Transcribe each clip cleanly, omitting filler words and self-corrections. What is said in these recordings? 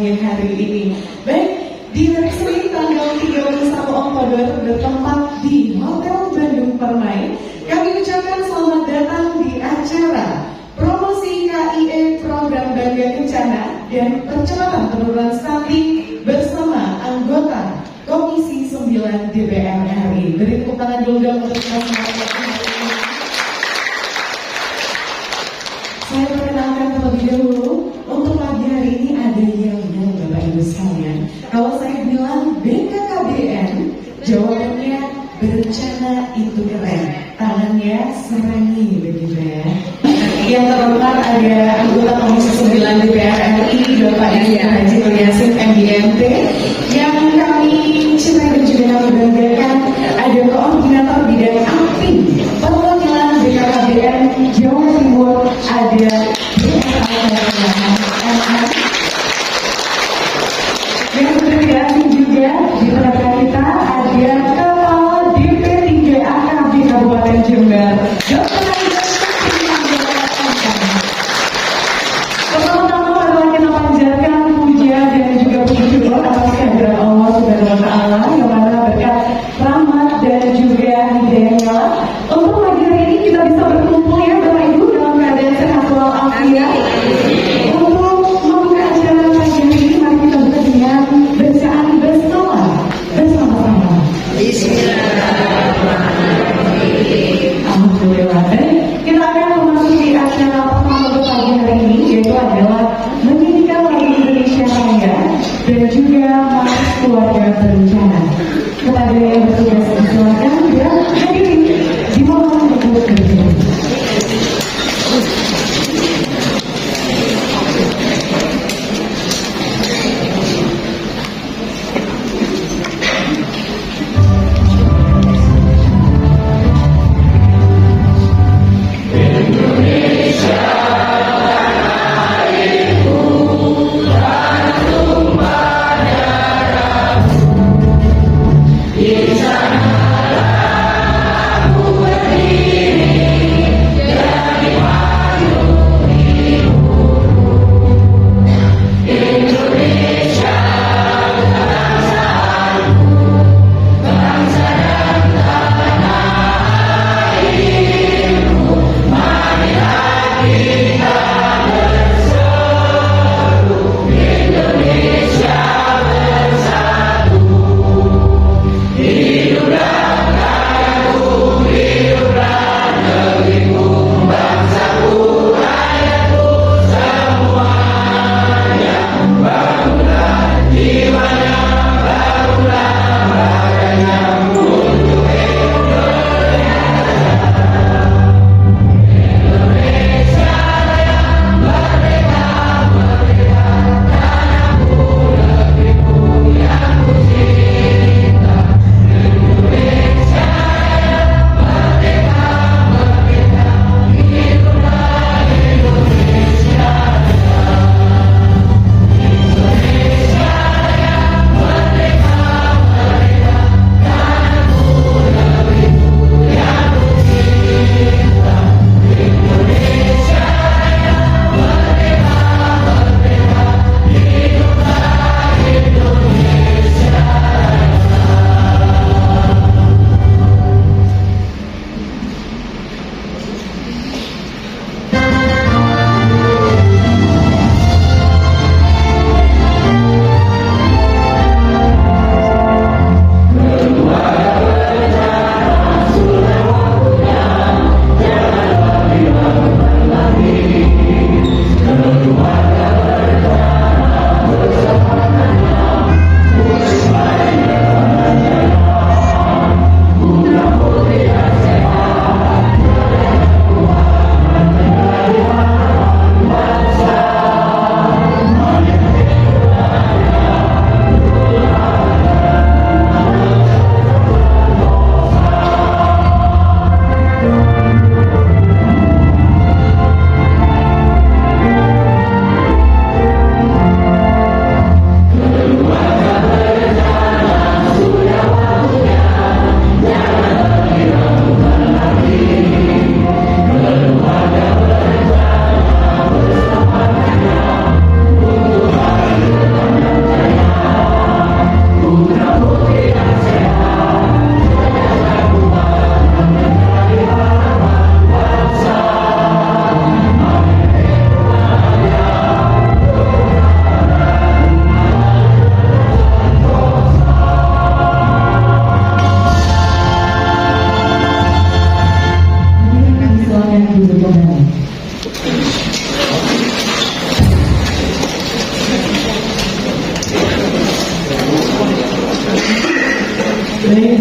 pagi hari ini. Baik, di resmi tanggal 31 Oktober bertempat di Hotel Bandung Permai, kami ucapkan selamat datang di acara promosi KIE Program Bangga Kencana dan percepatan penurunan stunting bersama anggota Komisi 9 DPR RI. Beri tepuk tangan dulu dong untuk saya perkenalkan terlebih dahulu. Untuk pagi hari ini ada yang Bapak Ibu sekalian. Kalau saya bilang BKKBN, jawabannya berencana itu keren. Tangannya serengi begitu ya. Yang terhormat ada anggota Komisi 9 DPR RI Bapak Haji Nur Yasin MDMT, yang kami cintai dan juga kami banggakan ada koordinator bidang aktif perwakilan BKKBN Jawa Timur, ada yang tidak asing juga di tengah kita ada Kepala DP3 AKB Kabupaten Jember, Dr. Pertama-tama marilah kita panjatkan puja dan juga puji syukur atas kehadiran Allah Subhanahu wa Ta'ala yang mana berkat rahmat dan juga hidayahnya untuk pagi hari ini kita bisa berkumpul ya Bapak Ibu dalam keadaan sehat walafiat. Untuk membuka acara pagi hari ini, mari kita buka dengan bacaan basmalah bersama-sama. Bismillahirrahmanirrahim. Alhamdulillah. Kita akan memasuki acara pertama pagi hari ini, yaitu adalah menyanyikan lagu Indonesia Raya dan juga Mas Keluarga Berencana. Kepada yang bertugas silakan ya hadirin dimohon untuk berdiri. Indonesia,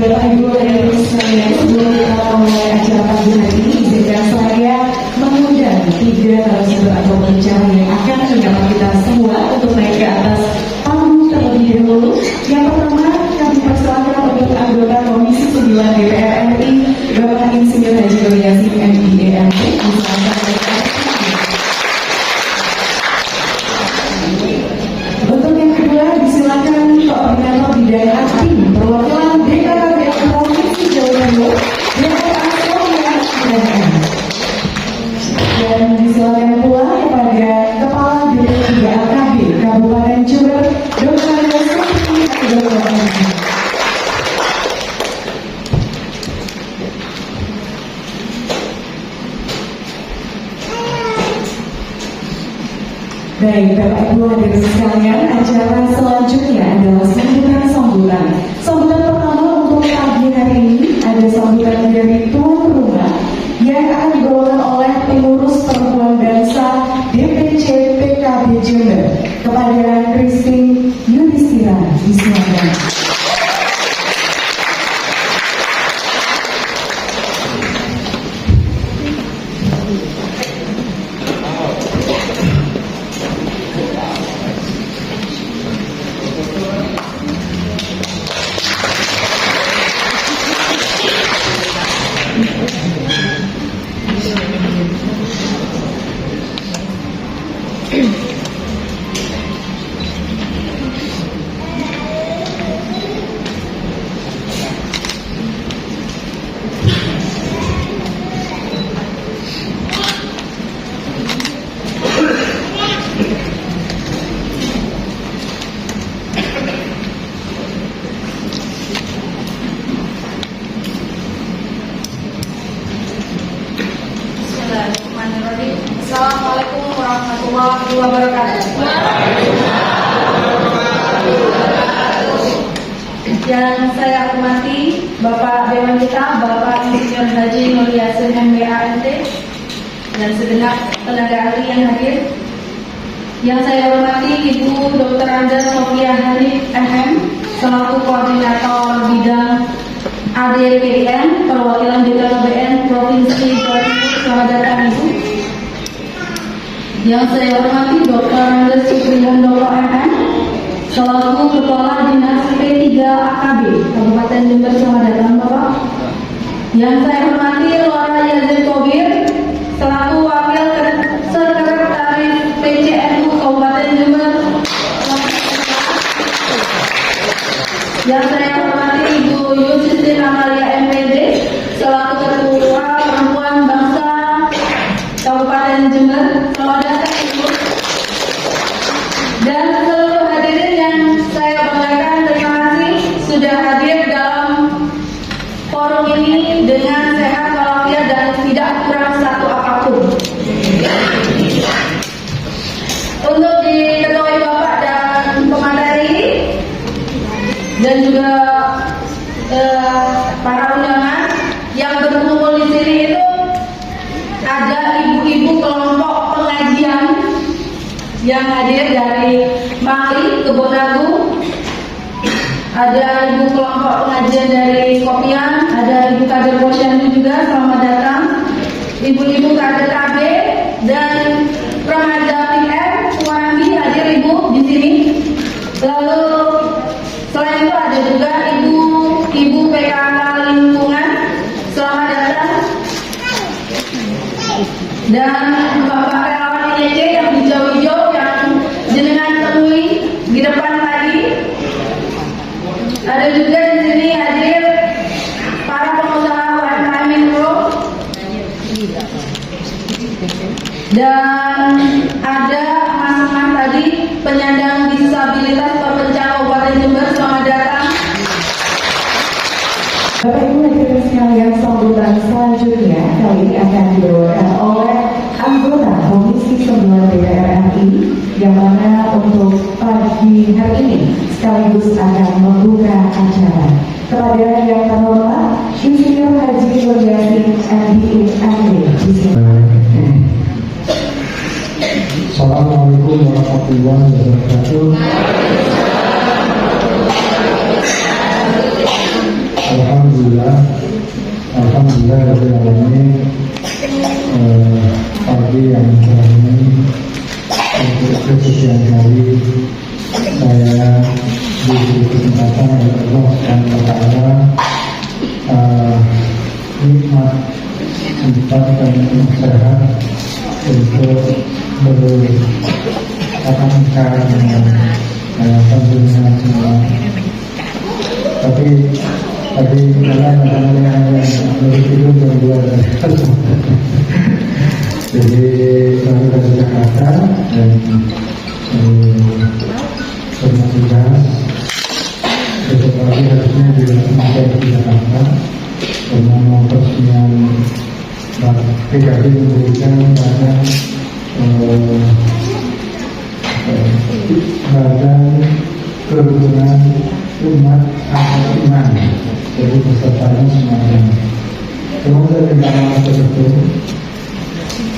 Bapak Ibu dan Ibu sekalian, sebelum kita mulai acara pagi hari ini, izinkan saya mengundang 3 narasumber atau pembicara yang akan menyapa kita semua untuk naik ke atas panggung terlebih dahulu. Yang pertama, kami persilakan untuk anggota Komisi 9 DPR RI, Bapak Insinyur Haji Nur Yassin MDM. Untuk yang kedua, disilakan Koordinator Bidang Aktif Perwakilan BKKBN Provinsi Jawa Timur, Bapak Asroya Silakan. Dan disilakan pula kepada Kepala BP3 AKB Kabupaten Jember, Dr. Yosef Dr. Baik, Bapak Ibu hadirin sekalian, acara selanjutnya adalah sambutan. Sambutan pertama untuk pagi hari ini ada sambutan dari tuan rumah yang akan dibawakan oleh pengurus perempuan bangsa DPC PKB Jember kepada Christine Yudhistira. Silakan. Assalamualaikum warahmatullahi wabarakatuh. Yang saya hormati Bapak Dewan kita, Bapak Insinyur Haji Nur Yassin MBANT, dan segenap tenaga ahli yang hadir. Yang saya hormati Ibu Dr. Anda Sofia Hanif MM selaku Koordinator Bidang ADPN Perwakilan BKKBN Provinsi Jawa Timur. Selamat datang Ibu. Yang saya hormati Dr. Andes Supriyandoko MM selaku Kepala Dinas P3 AKB Kabupaten Jember. Selamat datang Bapak. Yang saya hormati Laura Yazid Kobir selaku Wakil Sekretaris PCNU Kabupaten Jember. Yang saya hormati Ibu Yustin Amalia MPD selaku Ketua Perempuan Bangsa Kabupaten Jember. Selamat datang Ibu. Dan seluruh hadirin yang saya banggakan, terima kasih sudah hadir dalam forum ini dengan sehat walafiat dan tidak kurang satu apapun. Untuk diketuai Bapak dan pemateri dan juga para undangan yang berkumpul di sini itu ada ibu-ibu kelompok pengajian yang hadir dari Mali, Kebonagu, ada ibu kelompok pengajian dari Kopian, ada ibu kader Posyandu juga. Selamat datang ibu-ibu kader KB dan remaja PM Suwarambi hadir Ibu di sini. Lalu selain itu ada juga ibu PKK lingkungan. Selamat datang. Dan Bapak relawan INC yang hijau-hijau yang jenengan temui di depan tadi. Ada juga di sini hadir para pengusaha UMKM Mikro. Dan ada mas-mas tadi penyandang disabilitas Perpencang Kabupaten Jember. Selamat datang. Bapak Ibu hadirin sekalian, sambutan selanjutnya kali ini akan dibawakan oleh anggota Komisi 9 DPR RI yang mana untuk pagi hari ini sekaligus akan membuka acara. Kepada yang terhormat Insinyur Haji Nur Yassin MDM. Assalamualaikum warahmatullahi wabarakatuh. Alhamdulillah. Alhamdulillah dari awalnya pagi yang cerah ini untuk kesekian hari saya diberi kesempatan oleh Allah Subhanahu wa Ta'ala nikmat sempat dan sehat untuk bertatap muka dengan panjenengan semua. Tapi dalam yang itu berdua jadi kami dari Jakarta dan bertugas besok pagi harusnya sampai di Jakarta karena mau peresmian PKB memberikan pada badan kerukunan umat atau iman, jadi pesertanya semuanya. Cuma saya tidak mau tertutup.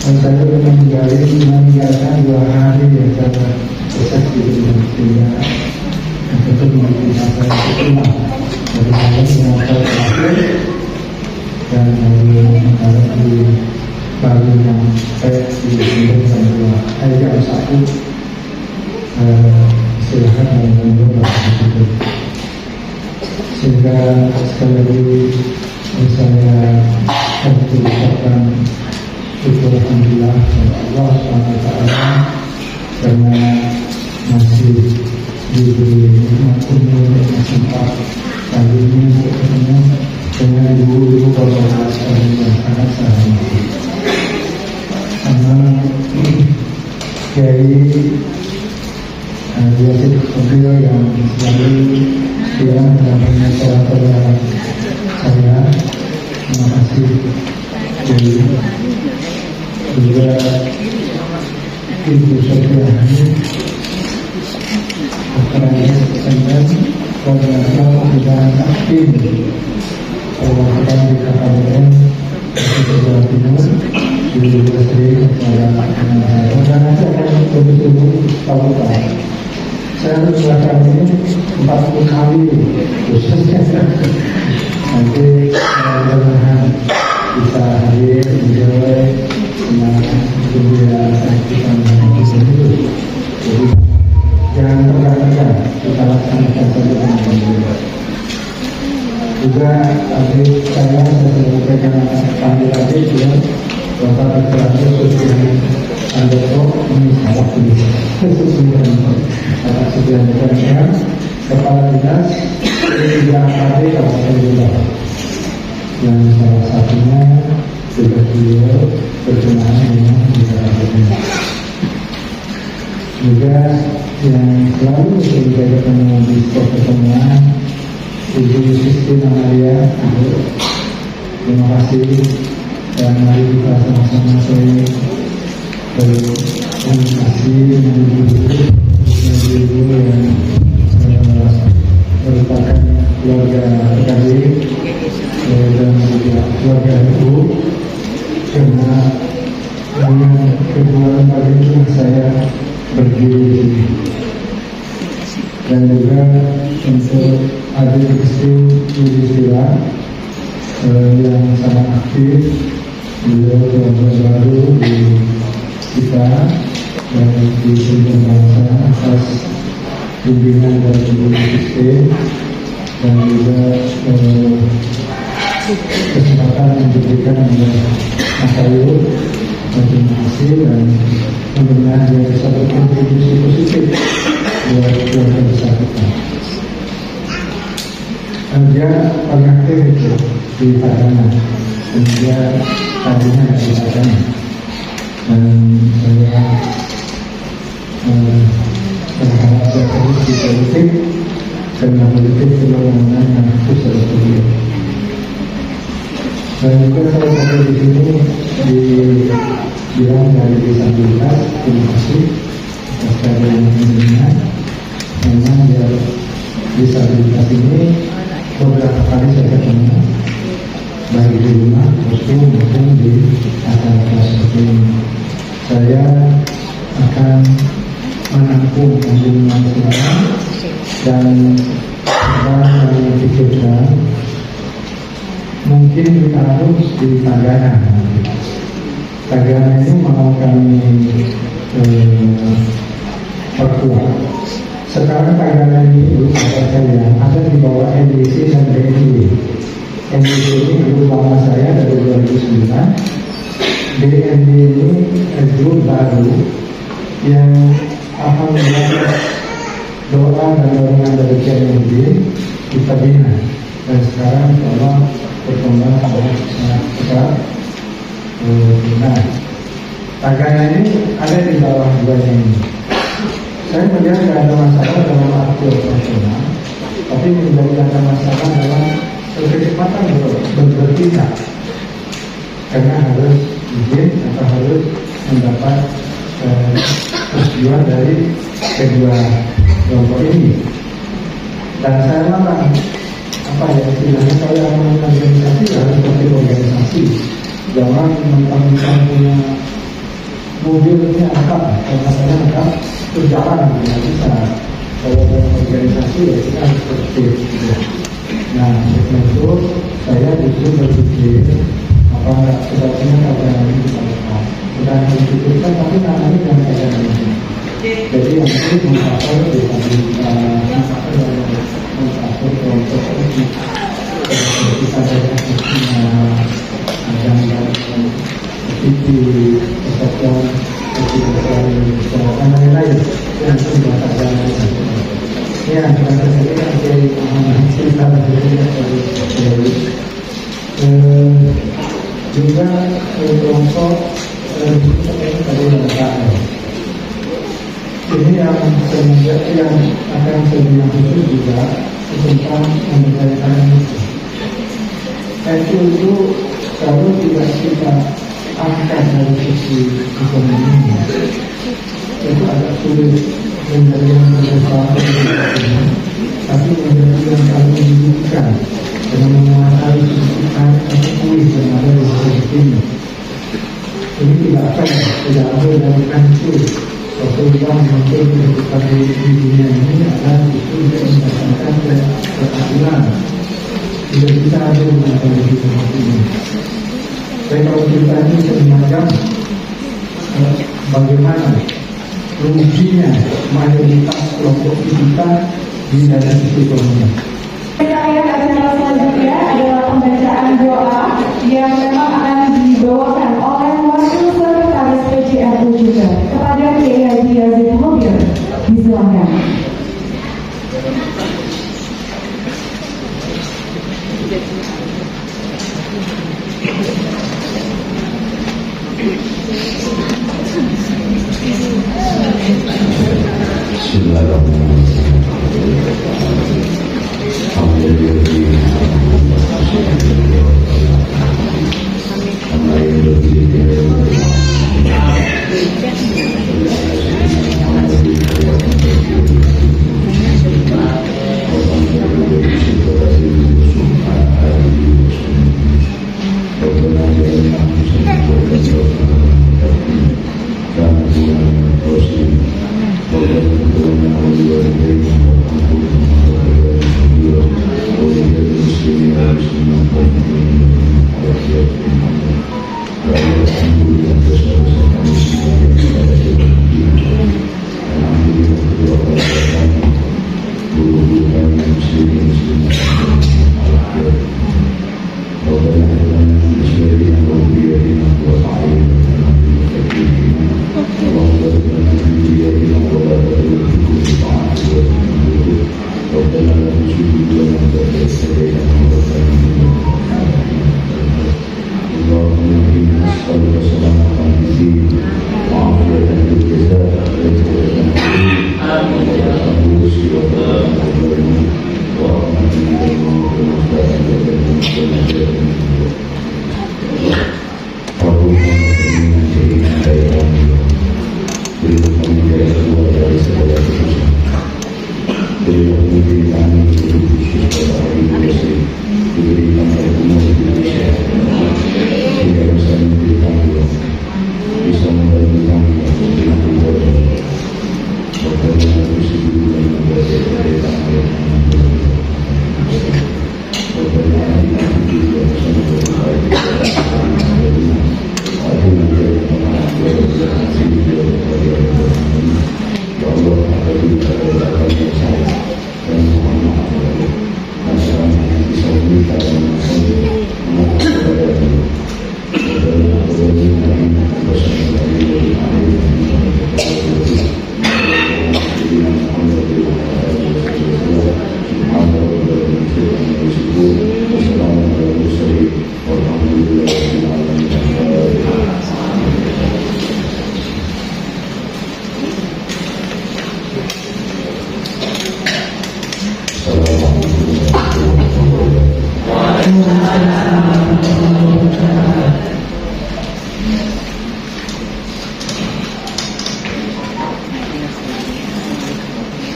Saya meninggalkan 2 hari yang saya proses di dunia untuk memotivasi saya dari saya mengajar terakhir dan dari di Bali yang saya di Indonesia 2 jam 1 silahkan menunggu itu. Sehingga sekali lagi saya mengucapkan syukur alhamdulillah kepada Allah SWT karena masih diberi nikmat umur yang sempat kali ini untuk ketemu dengan ibu-ibu bapak yang sangat sangat. Karena Kiai Yazid Fadil yang selalu bilang dalam acara saya, terima kasih. Jadi juga Ibu Sofiani Akhirnya Senden Koordinator Pembinaan Aktif Perwakilan di KKBN di Jawa Timur di Universitas dan nanti akan betul-betul tahu-tahu. Saya bersilakan ini 40 kali khususnya nanti mudah-mudahan bisa hadir menjawab kemudian kita menghadapi itu. Jadi jangan terganggu, kita laksanakan saja dengan baik. Juga tadi saya sampaikan panggilan itu ya, Bapak Ibu Sosial Andoko ini salah pilih sesuai dengan Bapak Sosial Andoko Kepala Dinas di AKD Kabupaten Jombang yang salah satunya juga beliau berkenaan dengan Jakarta. Juga yang selalu saya ketemu di pertemuan Ibu Sistina Maria, terima kasih dan mari kita sama-sama berkomunikasi dengan ibu-ibu yang merupakan keluarga PKB dan juga keluarga ibu, karena dengan kedua lembaga itu saya berdiri dan juga untuk adik istri Yudhistira yang sangat aktif, beliau keluarga baru di kita dan di seluruh bangsa atas bimbingan dari Ibu Istri dan juga kesempatan yang diberikan oleh Mas Ayu. Terima kasih dan mudah-mudahan dia bisa berkontribusi positif buat keluarga besar kita. Dia paling aktif itu di Padang dan dia tadinya di Padang dan saya berharap saya terus di politik karena politik kewenangan yang itu sudah beliau. Dan juga saya sampai di sini dibilang dari disabilitas, terima kasih atas kehadiran ini. Memang dia disabilitas ini beberapa kali saya ketemu baik di rumah maupun di acara seperti ini. Saya akan menampung kunjungan semua dan kita memikirkan mungkin kita harus di Tagana. Tagana ini mau kami perkuat. Sekarang Tagana ini ada di bawah NDC dan DND. NDC ini grup lama saya dari 2009. DND ini grup baru yang akan melakukan doa dan dorongan dari KMD kita bina. Dan sekarang Allah berkembang sangat besar. Nah, Tagana ini ada di bawah dua ini. Saya melihat tidak ada masalah dalam arti operasional, tapi menjadi ada masalah dalam kecepatan bertindak, karena harus izin atau harus mendapat persetujuan dari kedua kelompok ini. Dan saya malah istilahnya kalau organisasi harus seperti organisasi, jangan mentang-mentang punya mobilnya angkat, kalau saya angkat berjalan tidak bisa. Kalau dalam organisasi ya kita harus seperti itu. Nah, setelah itu saya justru berpikir sebaiknya keadaan ini kita lepas. Bukan harus dipikirkan, tapi namanya jangan keadaan ini. Jadi yang itu mengkapal mengkapal kelompok ini kita banyak yang seperti kesatuan dan lain-lain yang sudah ada. Ya, karena saya kan cerita dari juga kelompok tadi ini yang akan saya bilang khusus juga tentang memberdayakan itu kalau tidak kita angkat dari sisi ekonomi itu agak sulit menjadi yang berbesar, tapi menjadi yang paling dibutuhkan dengan menguasai sisi tarik atau kuih yang ada di sisi ini. Ini tidak ada dari kantor suatu yang mungkin kehidupan di dunia ini adalah itu untuk mendapatkan keadilan. Tidak bisa ada dengan kondisi seperti ini. Saya kalau kita ini semacam bagaimana ruginya mayoritas kelompok kita di dalam ekonomi. Ayat selanjutnya adalah pembacaan doa yang memang akan dibawakan oleh Wakil Sekretaris PJRU juga kepada Kiai Haji Yazid Mobil. Disilakan. Amin.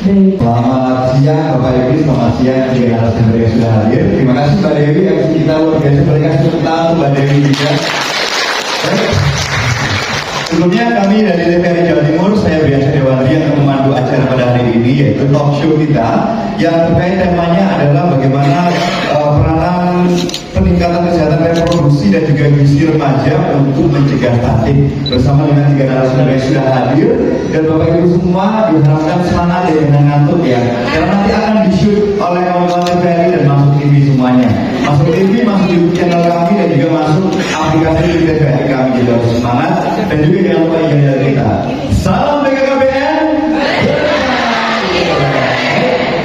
Baik. Selamat siang Bapak Ibu, selamat siang tiga narasumber yang sudah hadir. Terima kasih Mbak Dewi, MC kita luar biasa. Berikan tepuk tangan untuk Mbak Dewi juga. Baik. Sebelumnya kami dari DPRD Jawa Timur, saya Briansyah Dewandri yang akan memandu acara pada hari ini, yaitu talk show kita yang terkait temanya adalah bagaimana peranan peningkatan kesehatan reproduksi dan juga gizi remaja untuk mencegah stunting, bersama dengan tiga narasumber yang sudah hadir. Dan Bapak Ibu semua diharapkan semangat ya, jangan ngantuk ya, karena nanti akan di-shoot oleh kawan-kawan TVRI dan masuk TV semuanya, masuk TV, masuk YouTube channel kami dan juga masuk aplikasi TVRI kami. Jadi harus semangat dan juga jangan lupa ijazah kita. Salam BKKBN.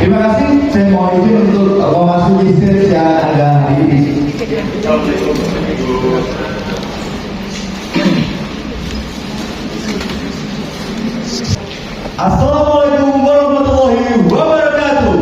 Terima kasih. Saya mohon izin untuk memasuki stage yang ada hari ini. Assalamualaikum warahmatullahi wabarakatuh.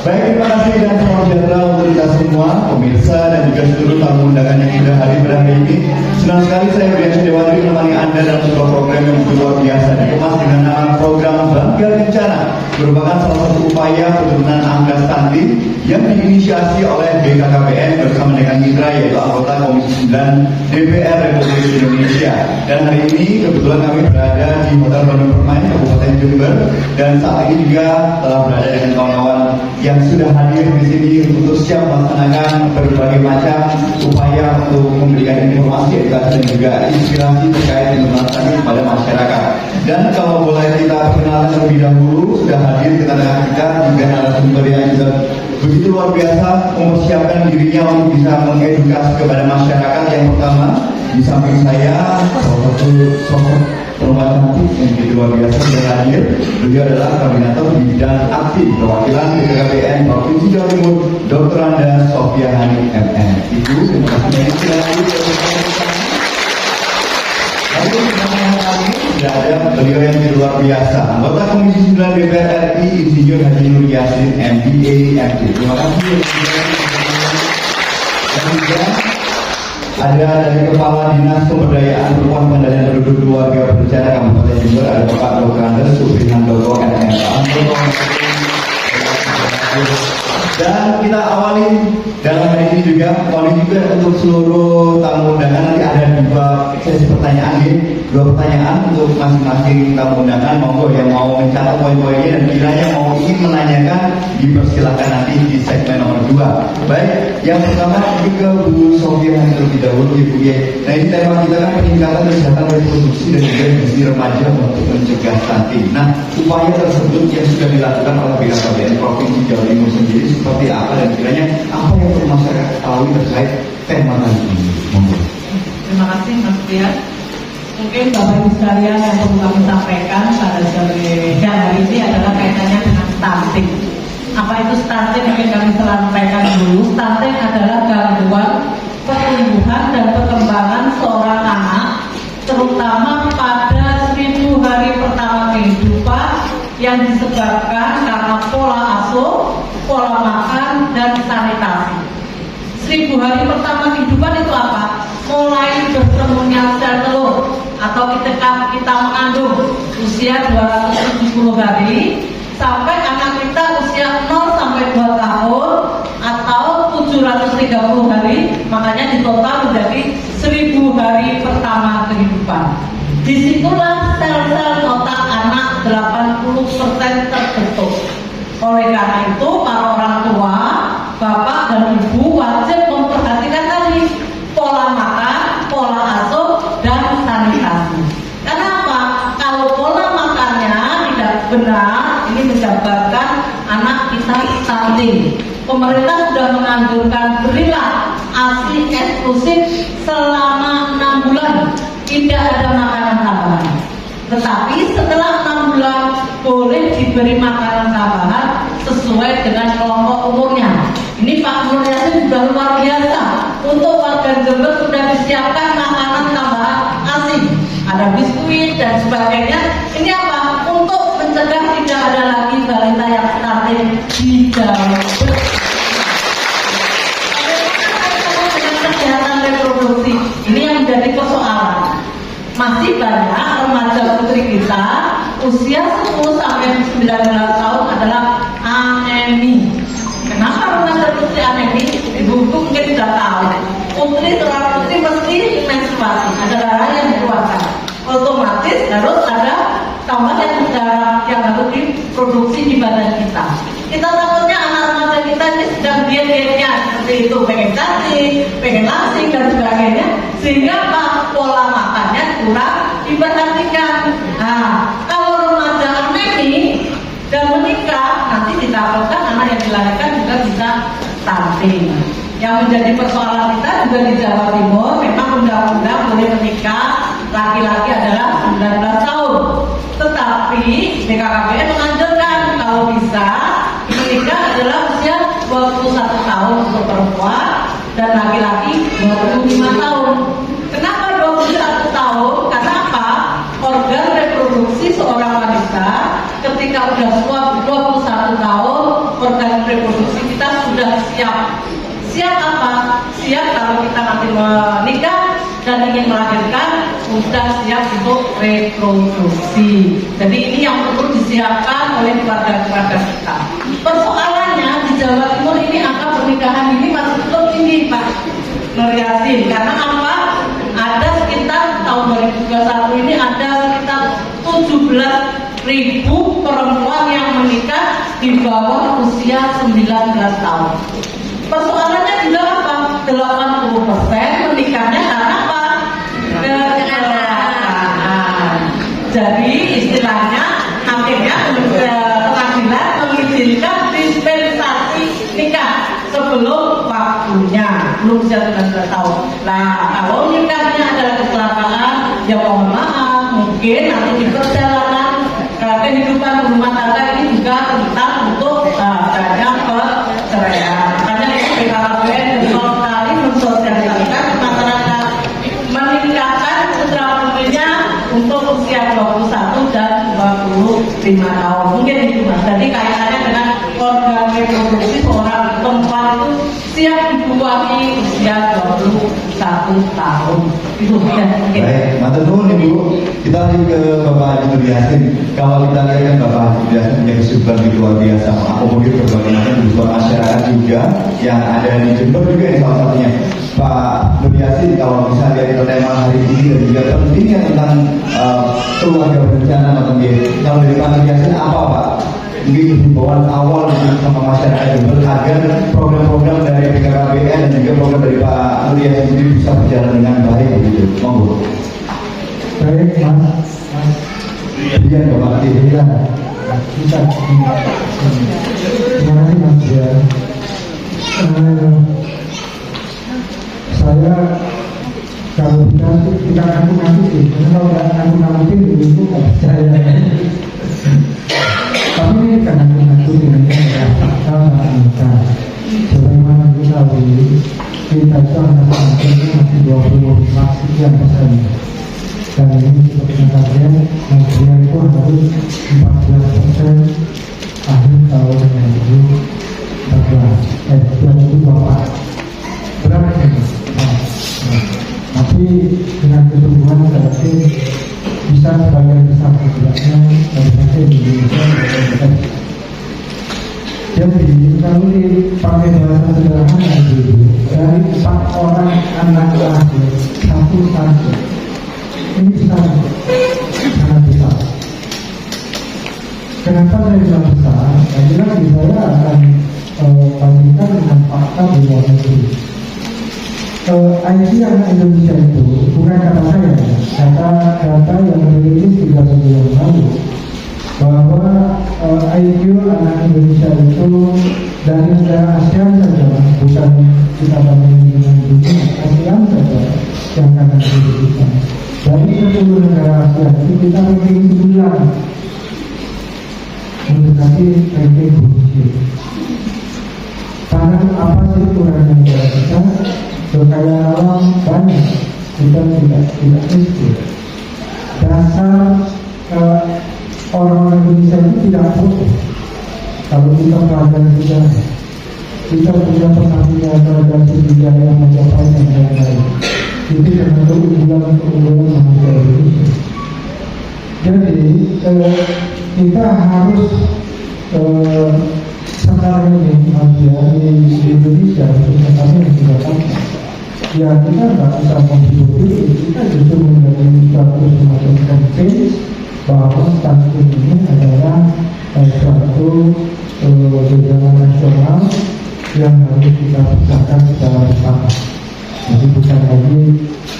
Baik, terima kasih dan salam sejahtera untuk kita semua, pemirsa dan juga seluruh tamu undangan yang sudah hadir pada hari ini. Senang sekali saya Briansyah Dewandri menemani Anda dalam sebuah program yang luar biasa dikemas dengan nama program Bangga Kencana, merupakan salah satu upaya penurunan angka stunting yang diinisiasi oleh BKKBN bersama dengan mitra yaitu anggota Komisi 9 DPR Republik Indonesia. Dan hari ini kebetulan kami berada di Hotel Bandung Permai, Kabupaten Jember, dan saat ini juga telah berada dengan kawan-kawan yang sudah hadir di sini untuk siap melaksanakan berbagai macam upaya untuk memberikan informasi, edukasi dan juga inspirasi terkait dengan melaksanakan kepada masyarakat. Dan kalau boleh kita perkenalkan terlebih dahulu, sudah hadir di tengah kita juga narasumber yang juga begitu luar biasa mempersiapkan dirinya untuk bisa mengedukasi kepada masyarakat. Yang pertama di samping saya salah satu sosok perempuan cantik yang begitu luar biasa sudah hadir. Beliau adalah koordinator di bidang aktif perwakilan BKKBN Provinsi Jawa Timur, Dr. Anda Sofia Hani MM. Ibu, terima kasih banyak sudah hadir. Lalu bersama kami sudah ada beliau yang luar biasa, anggota Komisi 9 DPR RI, Insinyur Haji Nur Yasin, MBA, MD. Terima kasih. Dan juga ada dari Kepala Dinas Pemberdayaan Perempuan Pengendalian Penduduk Keluarga Berencana Kabupaten Jember, ada Bapak Dr. Anda Suprihandono MMA. Dan kita awali dalam hari ini juga untuk seluruh tamu undangan. Nanti ada dua sesi pertanyaan, dua pertanyaan untuk masing-masing tamu undangan. Monggo yang mau mencatat poin-poinnya dan kiranya mau ingin menanyakan dipersilakan nanti di segmen nomor 2. Baik, yang pertama ke Bu Sofia terlebih dahulu, Ibu ya. Nah, ini tema kita kan peningkatan kesehatan reproduksi dan juga gizi remaja untuk mencegah stunting. Nah, upaya tersebut yang sudah dilakukan oleh BKKBN Provinsi Jawa Timur sendiri seperti apa dan kiranya apa yang perlu masyarakat ketahui terkait tema kali ini? Monggo. Terima kasih Mas Brian. Mungkin Bapak Ibu sekalian yang perlu kami sampaikan pada sore hari ini adalah kaitannya dengan stunting. Apa itu stunting? Mungkin kami sampaikan dulu. Stunting adalah gangguan pertumbuhan dan perkembangan seorang anak, terutama pada 1000 hari pertama kehidupan yang disebabkan karena pola asuh, pola makan, dan sanitasi. 1000 hari pertama kehidupan itu apa? Mulai bertemunya sel telur atau kita mengandung usia 270 hari sampai anak kita usia 0 sampai 2 tahun atau 730 hari, makanya di total menjadi 1000 hari pertama kehidupan. Disitulah sel-sel otak anak 80% terbentuk. Oleh karena itu, para orang tua, bapak dan ibu wajib memperhatikan tadi pola makan, pola asuh, dan sanitasi. Kenapa? Kalau pola makannya tidak benar, ini menyebabkan anak kita stunting. Pemerintah sudah menganjurkan berilah ASI eksklusif selama 6 bulan, tidak ada makanan tambahan. Tetapi setelah 6 bulan boleh diberi makanan tambahan sesuai dengan kelompok umurnya. Ini Pak Nur Yasin sudah luar biasa. Untuk warga Jember sudah disiapkan makanan tambahan ASI, ada biskuit dan sebagainya. Ini apa? Untuk mencegah tidak ada lagi balita yang stunting di Jawa. Kesehatan reproduksi ini yang menjadi persoalan. Masih banyak remaja usia 10 sampai 19 tahun adalah anemi. Kenapa rumah terputri anemi? Ibu-ibu mungkin sudah tahu. Seorang putri mesti menstruasi, ada darah yang dikeluarkan. Otomatis harus ada tambahan darah yang harus diproduksi di badan kita. Kita takutnya anak remaja kita ini sedang diet-dietnya seperti itu, pengen cantik, pengen langsing dan sebagainya, sehingga pola makannya kurang diperhatikan. Nah, kalau remaja anemi dan menikah, nanti ditakutkan anak yang dilahirkan juga bisa stunting. Yang menjadi persoalan kita juga di Jawa Timur, memang undang-undang boleh menikah laki-laki adalah 19 tahun. Tetapi BKKBN menganjurkan kalau bisa menikah adalah usia 21 tahun untuk perempuan dan laki-laki 25 tahun. Kenapa 21 tahun? Karena apa? Organ reproduksi seorang wanita ketika sudah 21 tahun, organ reproduksi kita sudah siap. Siap apa? Siap kalau kita nanti menikah dan ingin melahirkan, sudah siap untuk reproduksi. Jadi ini yang perlu disiapkan oleh keluarga-keluarga kita. Persoalannya di Jawa Timur ini angka pernikahan ini masih cukup tinggi, Pak Nur Yasin. Karena apa? Ada sekitar tahun 2021 ini ada sekitar 17.000 perempuan yang menikah di bawah usia 19 tahun. Persoalannya juga apa? 80% menikahnya karena apa? Kecelakaan. Jadi istilahnya akhirnya pengadilan mengizinkan dispensasi nikah sebelum waktunya, belum usia 19 tahun. Nah, kalau nikahnya adalah kecelakaan, ya mohon maaf, mungkin nanti di perjalanan kehidupan rumah tangga ini juga tentang untuk adanya perceraian. BKKBN kali mensosialisasikan masyarakat meningkatkan putra putrinya untuk usia 21 dan 25 tahun. Mungkin itu Mas. Jadi kaitannya dengan organ reproduksi seorang perempuan itu siap dibuahi usia 21 tahun. Itu ya. Baik, matur nuwun Ibu. Kita lanjut ke Bapak Haji Nur Yasin. Kalau kita lihat kan Bapak Haji Nur Yasin punya kesibukan yang luar biasa, mengakomodir berbagai macam kebutuhan masyarakat juga yang ada di Jember juga ini salah satunya. Pak Nur Yasin, kalau misalnya lihat tema hari ini dan juga pentingnya tentang keluarga berencana atau kalau dari Pak Nur Yasin apa Pak? Mungkin himbauan awal sama masyarakat Jember agar program-program dari BKKBN dan juga program dari Pak Nur Yasin sendiri bisa berjalan dengan baik begitu. Monggo. Baik Mas. Iya Bapak. Iya. Bisa. Terima kasih Mas ya. Saya kalau kita ngaku-ngaku sih, karena kalau nggak ngaku-ngakuin itu nggak percaya. Tapi ini kan ngaku-ngaku dengan fakta dan angka. Sebagaimana kita tahu, kita itu angka-angkanya masih 25%. Dan ini seperti kalian, usia itu harus 14% akhir tahun 2024. Berapa ini? Tapi dengan ketumbuhan berarti bisa sebagian besar setidaknya dari Indonesia. Jadi kalau dipakai bahasa sederhana dulu, dari 4 orang anak lahir 1 saja. Ini besar, sangat besar. Kenapa saya bilang besar? Saya akan bandingkan dengan fakta di luar negeri. IT yang Indonesia itu bukan kata saya, data yang dirilis 3 bulan yang lalu bahwa IQ anak Indonesia itu dari negara ASEAN saja, bukan kita bandingkan dengan dunia, ASEAN saja yang akan diriliskan. Dari 10 negara ASEAN itu kita ranking 9 mendekati ranking Indonesia. Karena apa sih kurangnya negara kita? Kekayaan alam banyak, kita tidak miskin. Dasar orang-orang Indonesia itu tidak butuh. Kalau kita pelajari sejarah, kita punya persaingan terhadap budaya yang mencapai yang lain-lain. Itu termasuk keunggulan manusia Indonesia. Jadi kita harus sekarang ini di Indonesia khususnya kami yang sudah kanker, ya kita nggak bisa menghidupi, kita justru menjadi suatu semacam campaign bahwa stunting ini adalah suatu gejala nasional yang harus kita pisahkan secara bersama. Jadi bukan lagi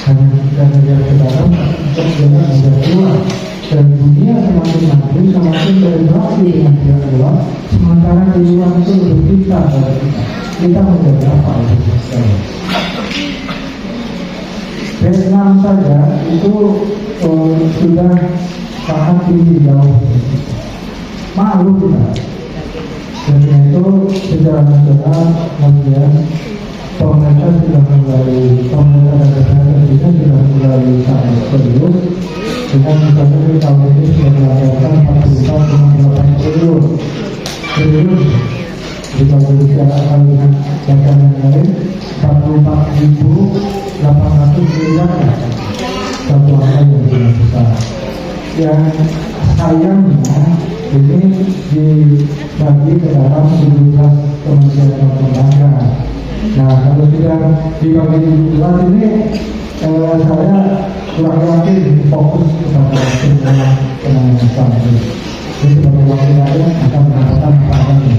hanya kita negara ke dalam, untuk juga negara luar. Dan dunia semakin maju, semakin berinteraksi dengan pihak luar, sementara di luar itu lebih pintar dari kita. Kita menjadi apa itu? Vietnam saja itu sudah sangat tinggi jauh. Malu kita. Dan itu secara nasional kemudian pemerintah sudah mulai, pemerintah dan kesehatan kita sudah mulai sangat serius dengan misalnya di tahun ini sudah melakukan 44,8 triliun jika berbicara dengan data yang lain 44.800 miliar satu angka yang sangat besar. Yang sayangnya ini dibagi ke dalam 17 kementerian dan lembaga. Nah, kalau tidak dibagi 17 ini saya kurang yakin fokus kepada penanganan stunting. Jadi sebagai wakil rakyat akan mendapatkan pahalanya.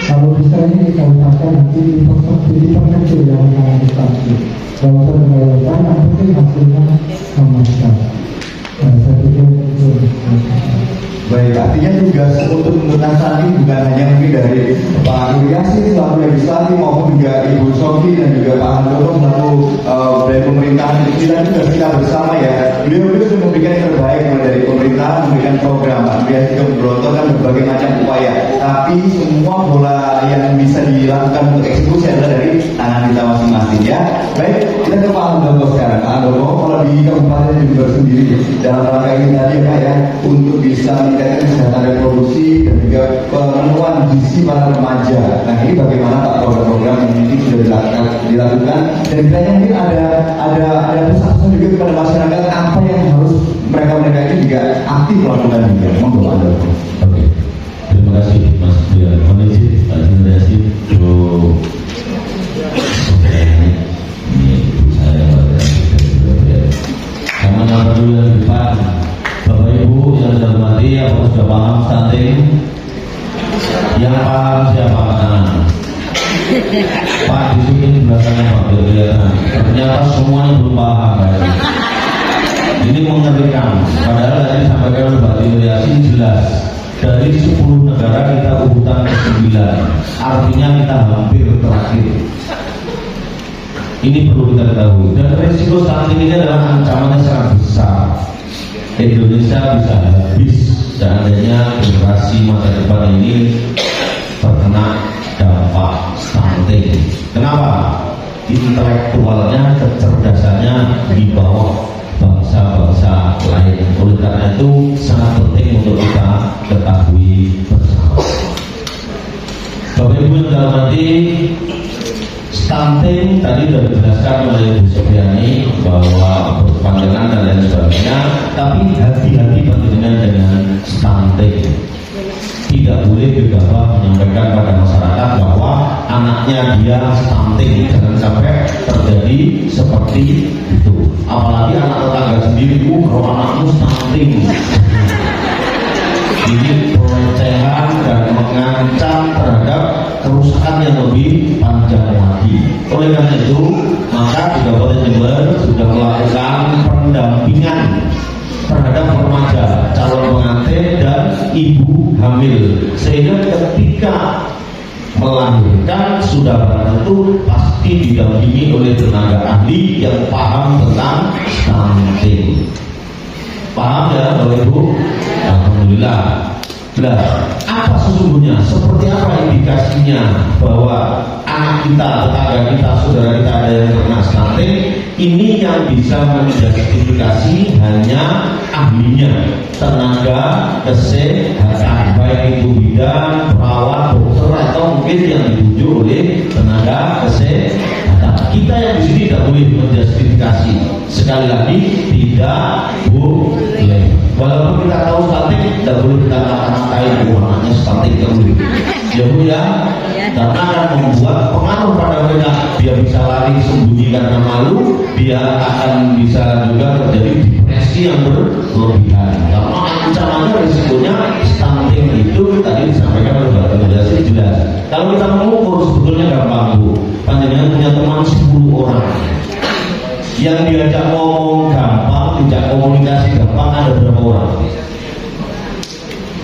Kalau bisa ini kita usahakan nanti diperkecil yang menangani stunting. Kalau saya membayangkan, yang penting hasilnya memuaskan. Saya pikir itu. Baik, artinya tugas untuk menentukan stunting bukan hanya mungkin dari Pak Yasin selaku legislatif maupun juga Ibu Sofi dan juga Pak Handoko selaku dari pemerintahan kita juga kita bersama ya. Beliau sudah memberikan yang terbaik mulai dari pemerintahan, memberikan program, Pak Yasin juga memberontorkan berbagai macam upaya. Tapi semua bola yang bisa dilakukan untuk eksekusi adalah dari tangan kita masing-masing ya. Baik, kita ke Pak Handoko sekarang. Pak Handoko, kalau di Kabupaten Jember sendiri dalam rangka ini tadi ya Pak ya, untuk bisa meningkatkan kesehatan reproduksi dan juga pemenuhan gizi para remaja. Nah ini bagaimana Pak program-program ini sudah dilakukan dan kiranya mungkin ada pesan-pesan juga kepada masyarakat apa yang harus mereka ini juga aktif melakukan juga. Monggo Pak Handoko. Oke, terima kasih Mas Buya. Kondisi Pak Generasi untuk ini ibu saya karena nama dulu yang depan. Bapak Ibu yang saya hormati, apakah sudah paham stunting? Yang paham siapa kanan? Pak di sini belakangnya Pak kelihatan. Ternyata semuanya belum paham. Ini mengerikan. Padahal tadi sampaikan oleh Mbak Yasin jelas. Dari 10 negara kita urutan ke-9. Artinya kita hampir terakhir. Ini perlu kita ketahui. Dan resiko stunting ini adalah ancamannya sangat besar. Indonesia bisa habis seandainya generasi masa depan ini terkena dampak stunting. Kenapa? Intelektualnya, kecerdasannya di bawah bangsa-bangsa lain. Oleh karena itu sangat penting untuk kita ketahui bersama. Bapak Ibu yang saya hormati, stunting tadi sudah dijelaskan oleh Bu Sofiani bahwa berkepanjangan dan lain sebagainya, tapi hati-hati panjenengan dengan stunting. Tidak boleh gegabah menyampaikan pada masyarakat bahwa anaknya dia stunting. Jangan sampai terjadi seperti itu. Apalagi anak tetangga sendiri, kalau anakmu stunting. Ini pelecehan dan mengancam terhadap kerusakan yang lebih panjang lagi. Oleh karena itu, maka di Kabupaten Jember sudah melakukan pendampingan terhadap remaja, calon pengantin dan ibu hamil, sehingga ketika melahirkan sudah barang tentu pasti didampingi oleh tenaga ahli yang paham tentang stunting. Paham ya Bapak Ibu? Alhamdulillah. Nah, apa sesungguhnya? Seperti apa indikasinya bahwa anak kita, tetangga kita, saudara kita ada yang kena stunting? Ini yang bisa menjustifikasi hanya ahlinya, tenaga kesehatan, baik itu bidan, perawat, dokter, atau mungkin yang ditunjuk oleh tenaga kesehatan. Kita yang di sini tidak boleh menjustifikasi. Sekali lagi, tidak boleh. Walaupun kita tahu stunting, tidak boleh kita ngata-ngatain anaknya stunting terus. Ya Bu ya, karena akan membuat pengaruh pada mereka. Dia bisa lari sembunyi karena malu, dia akan bisa juga terjadi depresi yang berlebihan. Karena ancamannya risikonya stunting itu tadi disampaikan oleh Bapak Jelasin jelas. Kalau kita mengukur sebetulnya gampang Bu. Panjenengan punya teman 10 orang. Yang diajak ngomong gampang, diajak komunikasi gampang, ada berapa orang?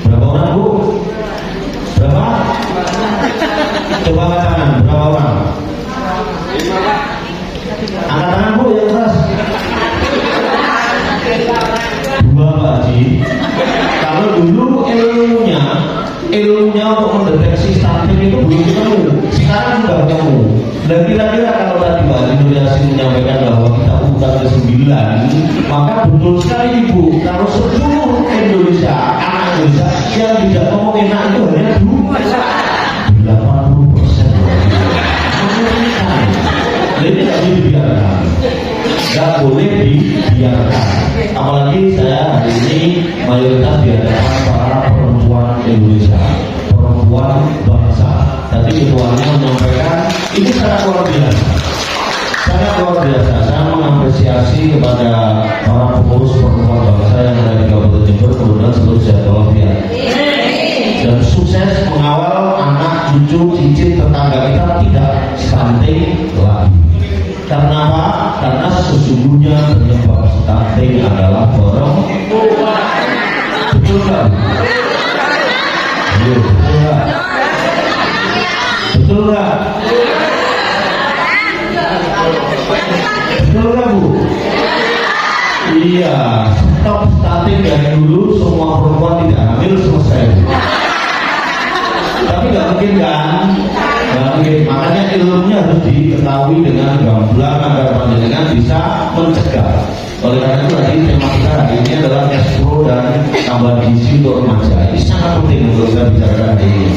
Berapa orang Bu? Berapa? Coba angkat tangan, berapa orang? Angkat tangan Bu yang keras. 2 Pak Haji. Kalau dulu ilmunya untuk mendeteksi stunting itu belum ketemu. Sekarang sudah ketemu. Dan kira-kira kalau tadi Pak Haji menyampaikan bahwa kita urutan ke-9, maka betul sekali Ibu, kalau seluruh Indonesia, anak Indonesia yang tidak ngomong enak itu hanya 80%. Ini tidak boleh dibiarkan. Tidak boleh dibiarkan. Apalagi saya hari ini mayoritas di hadapan para perempuan Indonesia, perempuan bangsa. Tadi ketuanya menyampaikan ini sangat luar biasa. Sangat luar biasa. Saya mengapresiasi kepada para pengurus perempuan bangsa yang ada di Kabupaten Jember, kemudian seluruh sehat walafiat. Dan sukses mengawal anak, cucu, cicit, tetangga kita tidak stunting lagi. Karena apa? Karena sesungguhnya penyebab stunting adalah perempuan. Betul kan? Betul kan? Betul kan? Betul kan Bu? Iya, stop stunting dari dulu, semua perempuan tidak hamil selesai. Tapi nggak mungkin kan? Nggak mungkin. Makanya ilmunya harus diketahui dengan gamblang agar panjenengan bisa mencegah. Oleh karena itu tadi tema kita hari ini adalah Espro dan tambahan gizi untuk remaja. Ini sangat penting untuk kita bicarakan hari ini.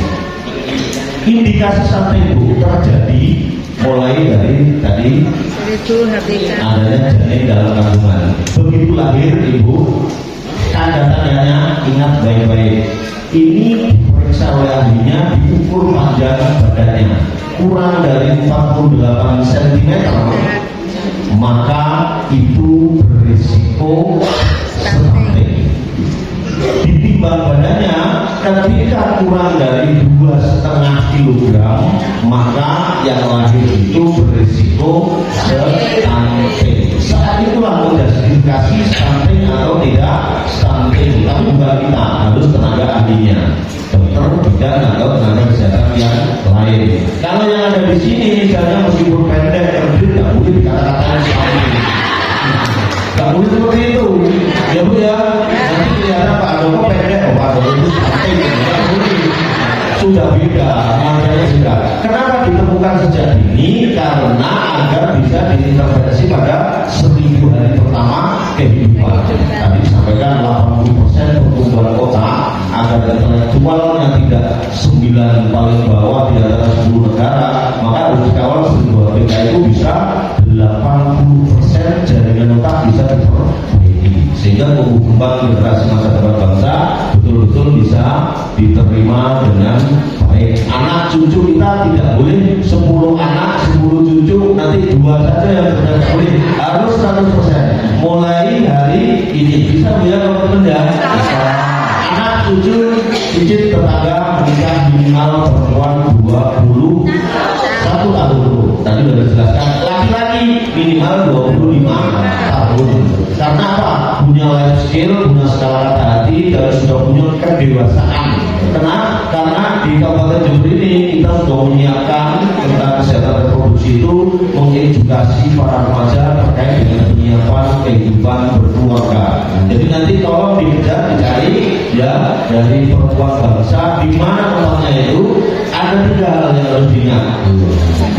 Indikasi stunting Bu terjadi mulai dari tadi adanya janin dalam kandungan. Begitu lahir Ibu, tanda-tandanya ingat baik-baik. Ini diperiksa oleh ahlinya, diukur panjang badannya kurang dari 48 cm, maka itu berisiko stunting. Ditimbang badannya ketika kurang dari 2,5 kg, maka yang lahir itu berisiko stunting. Saat itulah mengidentifikasi stunting atau tidak stunting. Tapi bukan kita, harus tenaga ahlinya, dokter, bidan atau tenaga kesehatan yang lain. Kalau yang ada di sini misalnya meskipun pendek, kerdil, nggak boleh dikata-katain stunting. Nggak boleh seperti itu, ya Bu ya. Nanti kelihatan Pak Joko pendek, Pak Joko itu stunting. Sudah beda, makanya sudah. Kenapa ditemukan sejak dini? Karena agar bisa diintervensi pada 1000 hari pertama kehidupan. Tadi disampaikan 80% pertumbuhan otak agar intelektualnya tidak 9 paling bawah di antara 10 negara, maka harus dikawal 1000 ABK itu bisa 80% jaringan otak bisa diperbaiki, sehingga tumbuh kembang generasi masa depan bangsa betul-betul bisa diterima dengan baik. Anak cucu kita tidak boleh 10 anak, 10 cucu, nanti 2 saja yang benar boleh, harus 100%. Mulai hari ini bisa biar teman-teman ya. Anak cucu cicit tetangga menikah minimal perempuan 21 tahun. Tadi sudah dijelaskan, laki-laki minimal 25 tahun. Karena apa? Punya life skill, punya skala kata hati, dan sudah punya kedewasaan. Karena di Kabupaten Jember ini kita sudah menyiapkan tentang kesehatan reproduksi itu, mengedukasi para remaja terkait dengan penyiapan kehidupan berkeluarga. Jadi nanti tolong dikejar, dicari ya dari perempuan bangsa di mana tempatnya itu. Ada 3 hal yang harus diingat.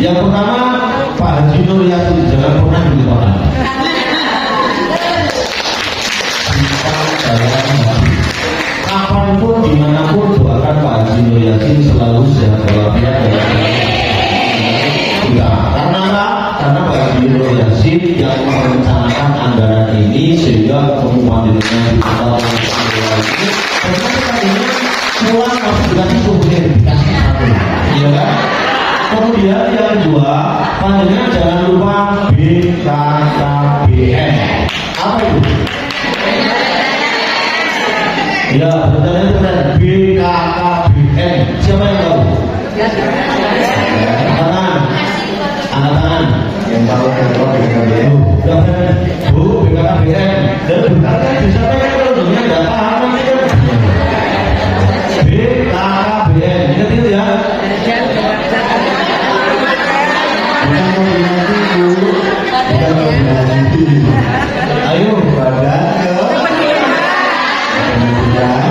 Yang pertama, Pak Haji Nur Yasin jangan pernah dilupakan. Kapanpun, dimanapun, doakan Pak Haji Nur Yasin selalu sehat walafiat. Karena apa? Karena Pak Haji Nur Yasin yang merencanakan anggaran ini sehingga ketemu panjenengan di Panjenengan jangan lupa BKKBN. Apa itu? Ya, benar itu keren. BKKBN. Siapa yang tahu? Angkat tangan. Angkat tangan. Yang tahu BKKBN. Bu, BKKBN. Dan BKKBN disampaikan dulu. Ya, nggak paham nanti kan. BKKBN. Ingat itu ya. Bukan koordinasi Bu. Bukan koordinasi. Ayo, Badan ke kemudian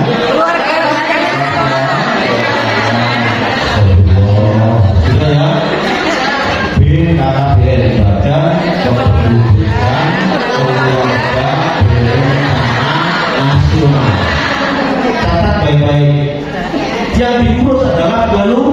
sudah ya. BKKBN, Badan Kependudukan Keluarga Berencana Nasional. Catat baik-baik. Yang diurus adalah keluarga.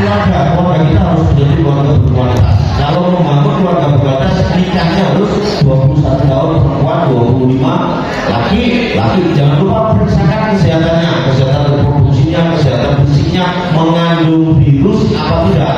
Keluarga kita harus menjadi keluarga berkualitas. Kalau membangun keluarga berkualitas, nikahnya harus 21 tahun perempuan, 25 laki. Jangan lupa periksakan kesehatannya, kesehatan reproduksinya, kesehatan fisiknya, mengandung virus apa tidak.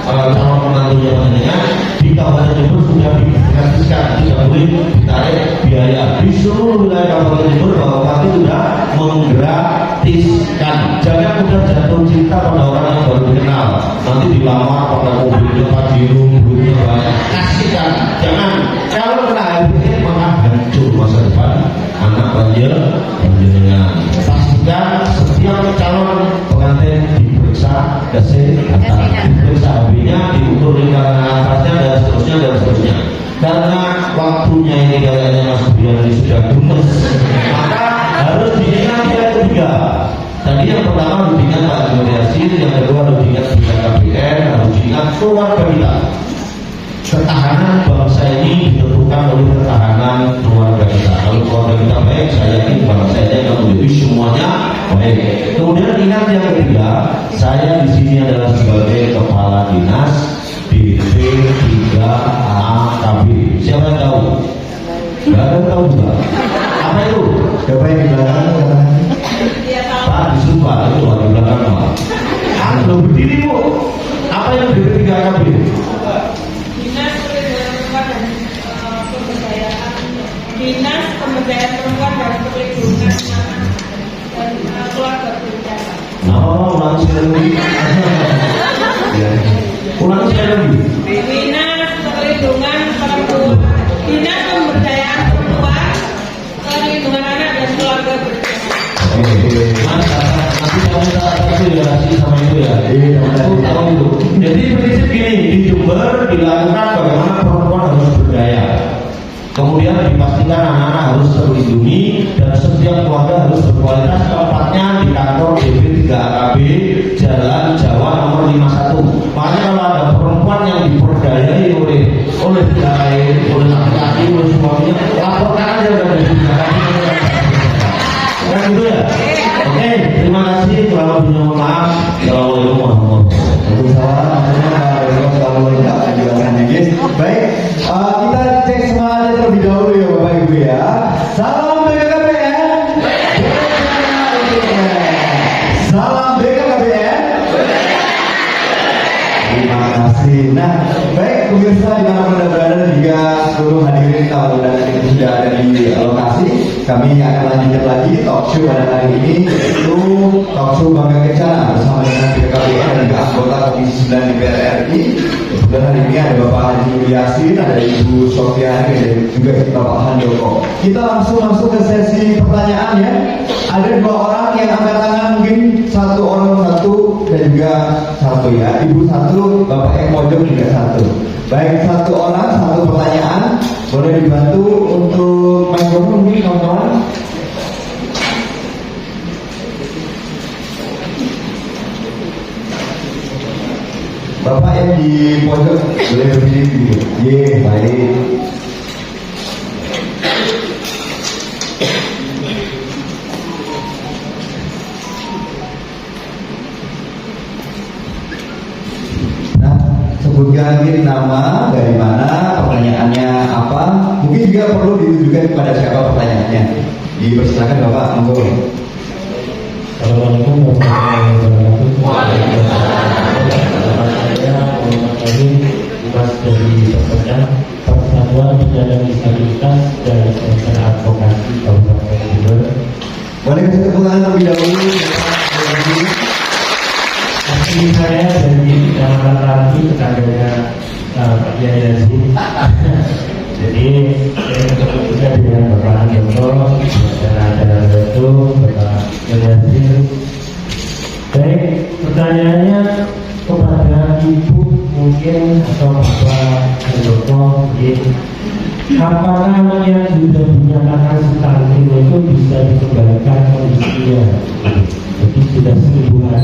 Karena calon menantunya panjenengan di Kabupaten Jember sudah digratiskan, tidak boleh ditarik biaya. Di seluruh wilayah Kabupaten Jember Bupati sudah menggratiskan. Jangan mudah jatuh cinta pada orang yang baru dikenal. Nanti dilamar pada mobilnya Pajero, duitnya banyak. Kasihkan, jangan. Kalau kena HIV maka hancur masa depan anak panjenengan. Pastikan setiap calon pengantin diperiksa kesehatan, diperiksa HB-nya, diukur lingkaran nafasnya dan seterusnya. Karena waktunya ini kayaknya Mas Brian ini sudah gemes, maka harus diingat yang ketiga. Tadi yang pertama harus diingat Pak Jumariasi, yang kedua harus diingat BKKBN, harus diingat keluarga kita. Ketahanan bangsa ini ditentukan oleh ketahanan keluarga kita. Kalau keluarga kita baik, saya yakin bangsa ini akan menjadi semuanya baik. Kemudian ingat yang ketiga, saya di sini adalah sebagai kepala dinas BP3AKB. Siapa yang tahu? Gak ada yang tahu juga. Apa itu? Siapa yang di belakang katakan? Pak disumpah itu di belakang Pak. Belum berdiri Bu. Apa yang BP3AKB? Dinas Pemberdayaan Perempuan dan Perlindungan Anak dan Keluarga Berencana. Ulang sekali lagi. Ulang sekali lagi. Dinas Perlindungan Perempuan, Dinas Pemberdayaan Perempuan, Perlindungan Anak dan Keluarga Berencana. Nanti kamu itu ya kasih sama itu ya. Aku tahu itu. Jadi prinsip gini, di Jember dilakukan bagaimana perempuan harus berdaya. Kemudian dipastikan anak-anak harus terlindungi dan setiap keluarga harus berkualitas. Tempatnya di kantor BP3AKB Jalan Jawa nomor 51. Makanya kalau ada perempuan yang diperdayai oleh laki-laki, oleh suaminya, laporkan aja udah BP3AKB. Kan gitu ya? Oke, terima kasih. Kurang lebihnya mohon maaf. Assalamualaikum warahmatullahi wabarakatuh. Baik, kita cek semangatnya terlebih dahulu ya Bapak Ibu ya. Salam BKKBN. Salam BKKBN. Terima kasih. Nah, baik pemirsa dimanapun Anda berada dan juga seluruh hadirin tamu dan kita sudah ada di lokasi. Kami akan lanjutkan lagi talk show pada hari ini, yaitu talk show Bangga Kencana bersama dengan BKKBN dan juga anggota Komisi 9 DPR RI. Kemudian hari ini ada Bapak Haji Yasin, ada Ibu Sofiani, dan juga Bapak Handoko. Kita langsung masuk ke sesi pertanyaan ya. Ada dua orang yang angkat tangan, mungkin satu orang satu dan juga satu ya. Ibu satu, Bapak yang pojok juga satu. Baik, satu orang satu pertanyaan. Boleh dibantu untuk mikrofon mungkin kawan-kawan. Bapak yang di pojok boleh berdiri dulu. Baik. Nah, sebutkan lagi nama, dari mana, pertanyaannya apa. Mungkin juga perlu ditujukan kepada siapa pertanyaannya. Dipersilakan Bapak, monggo. Assalamualaikum warahmatullahi wabarakatuh. Saya Bismillahirrahmanirrahim. Mas dari Pekerjaan Persatuan Penyandang Disabilitas dan Center Advokasi Kabupaten Jember. Boleh kasih tepuk tangan terlebih dahulu. Asli saya dari Kecamatan Ranti, tetangganya Pak Kiai Yazid. Jadi saya ketemu juga dengan Bapak Andoto dan ada itu Bapak Yazid. Baik, pertanyaannya kepada Ibu mungkin atau Bapak Andoto mungkin, apakah yang sudah dinyatakan stunting itu bisa dikembalikan kondisinya? Jadi sudah sembuh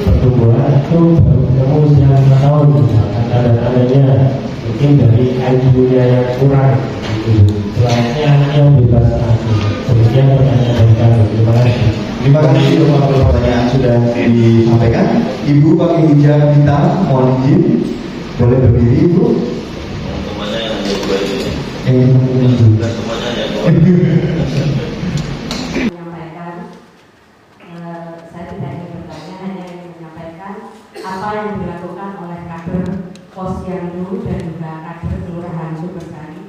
pertumbuhan itu baru ketemu usia 5 tahun, tanda-tandanya mungkin dari IQ-nya yang kurang gitu. Selainnya anaknya bebas aktif. Kemudian pertanyaan dari kami, terima kasih. Terima kasih untuk pertanyaan sudah disampaikan. Ibu pakai hijab hitam, mohon izin. Boleh berdiri, Ibu. Temannya yang dua ini. Temannya yang dua. Menyampaikan, saya tidak ingin bertanya, hanya ingin menyampaikan apa yang dilakukan oleh kader Posyandu dan juga kader Kelurahan Sumbersari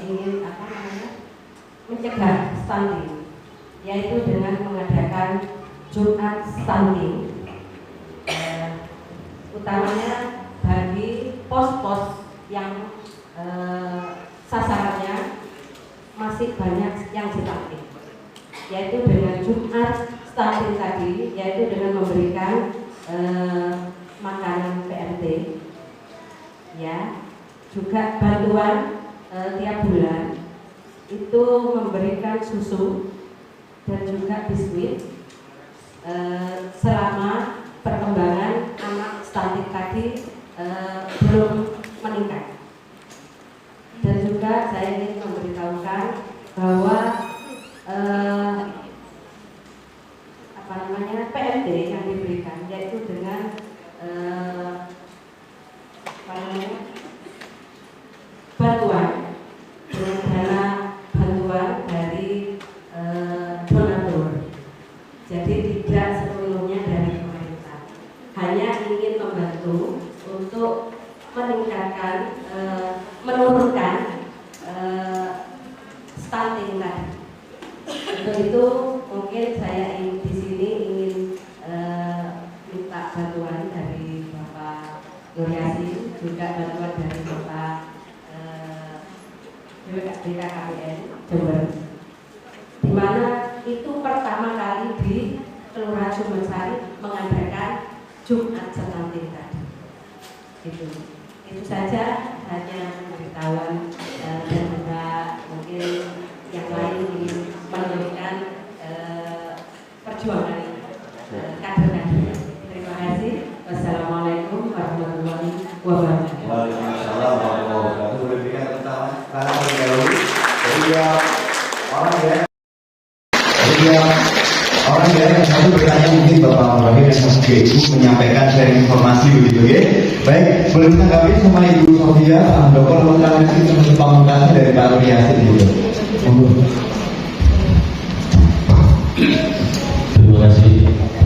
ingin mencegah stunting, yaitu dengan mengadakan Jumat stunting, utamanya bagi pos-pos yang sasarannya masih banyak yang stunting, yaitu dengan Jumat stunting tadi, yaitu dengan memberikan makanan PMT, ya, juga bantuan tiap bulan itu memberikan susu dan juga biskuit selama perkembangan anak stunting tadi belum meningkat. Dan juga saya ingin memberitahukan bahwa PMT yang diberikan yaitu dengan bantuan dengan dana bantuan dari donatur. Jadi tidak sepenuhnya dari pemerintah, hanya ingin membantu untuk meningkatkan, menurunkan stunting tadi. Untuk itu mungkin saya di sini ingin minta bantuan dari Bapak Nur Yasin, juga bantuan dari Bapak BKKBN Jember, di mana itu pertama kali di Kelurahan Sumbersari mengadakan Jumat stunting tadi. Itu saja, hanya pemberitahuan dan juga mungkin yang lain ingin menunjukkan perjuangan kader-kader. Terima kasih. Wassalamualaikum warahmatullahi wabarakatuh. Waalaikumsalam warahmatullahi wabarakatuh. Boleh berikan tentang tangan terlebih dahulu. Orang yang satu bertanya mungkin Bapak Wahid dan Mas Ibu menyampaikan sharing informasi begitu, ya. Baik, boleh ditanggapi sama Ibu Sofia, Pak Handoko, lalu nanti teman pamungkasnya dari Pak Nur Yasin gitu. Terima kasih,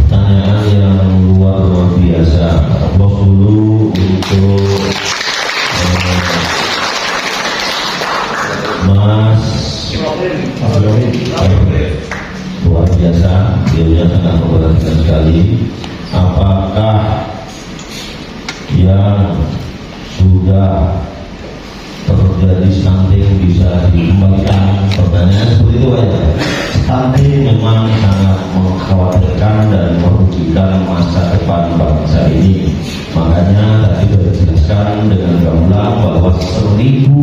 pertanyaan yang luar biasa. Aplaus dulu untuk Mas luar biasa, beliau sangat memperhatikan sekali. Apakah yang sudah terjadi stunting bisa dikembalikan? Pertanyaan seperti itu aja. Stunting memang sangat mengkhawatirkan dan merugikan masa depan bangsa ini. Makanya tadi sudah dijelaskan dengan gamblang bahwa 1000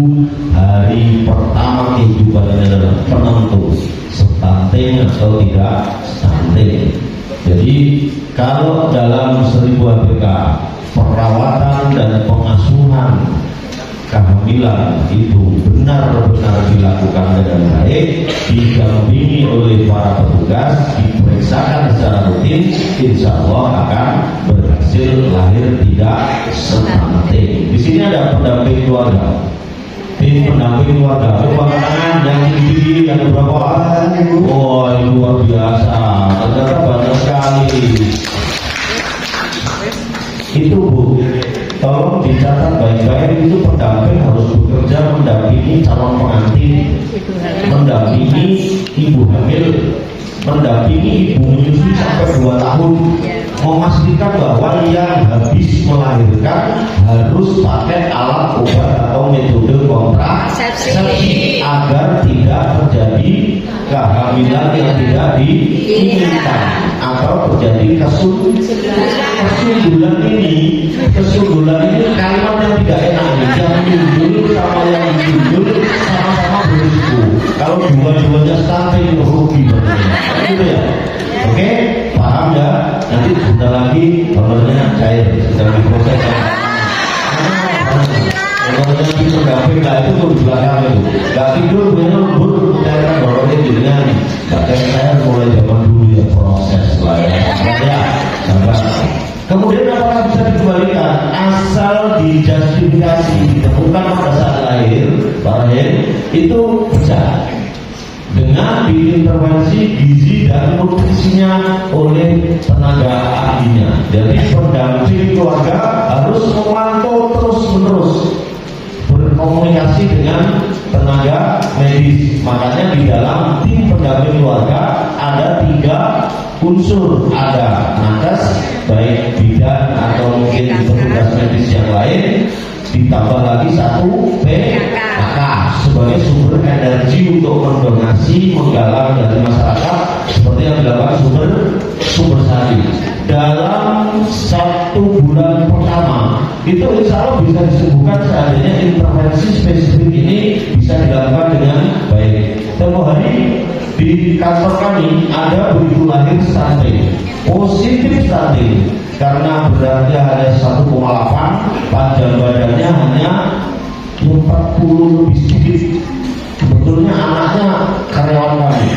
hari pertama kehidupan ini adalah penentu stunting atau tidak stunting. Jadi kalau dalam 1000 ABK perawatan dan pengasuhan kehamilan itu benar-benar dilakukan dengan baik, didampingi oleh para petugas, diperiksakan secara rutin, insya Allah akan berhasil lahir tidak stunting. Di sini ada pendamping keluarga. Tim pendamping keluarga, coba tangan yang tinggi, yang berapa orang? Oh, luar biasa, ternyata banyak sekali. Itu Bu, tolong dicatat baik-baik, itu pendamping harus bekerja mendampingi calon pengantin, mendampingi ibu hamil, mendampingi ibu menyusui sampai 2 tahun, memastikan bahwa yang habis melahirkan harus pakai alat obat atau metode kontrasepsi agar tidak terjadi kehamilan yang tidak diinginkan atau terjadi kesundulan ini kalimat yang tidak enak ini, yang nyundul sama yang dijundul sama-sama berisiko. Kalau dua-duanya stunting rugi banget, gitu ya. Oke, paham ya? Nanti sebentar lagi honornya cair, sedang diproses. Kalau nanti pendamping nggak itu tuh di belakang itu, nggak tidur punya lembur mencairkan honornya dengan nggak kayak saya mulai zaman dulu ya, proses lah ya. Kemudian apakah bisa dikembalikan? Asal dijustifikasi ditemukan pada saat lahir, itu bisa dengan diintervensi gizi dan nutrisinya oleh tenaga ahlinya. Jadi pendamping keluarga harus memantau terus-menerus, berkomunikasi dengan tenaga medis. Makanya di dalam tim pendamping keluarga ada 3 unsur, ada nakes, baik bidan atau mungkin petugas medis yang lain, ditambah lagi 1 PKK sebagai sumber energi untuk mendonasi, menggalang dari masyarakat seperti yang dilakukan sumber sari. Dalam 1 bulan pertama itu insya Allah bisa disembuhkan seandainya intervensi spesifik ini bisa dilakukan dengan baik. Tempoh hari di kantor kami ada begitu lahir stunting, positif stunting, karena beratnya hanya 1,8, panjang badannya hanya 40 lebih sedikit. Sebetulnya anaknya karyawan kami.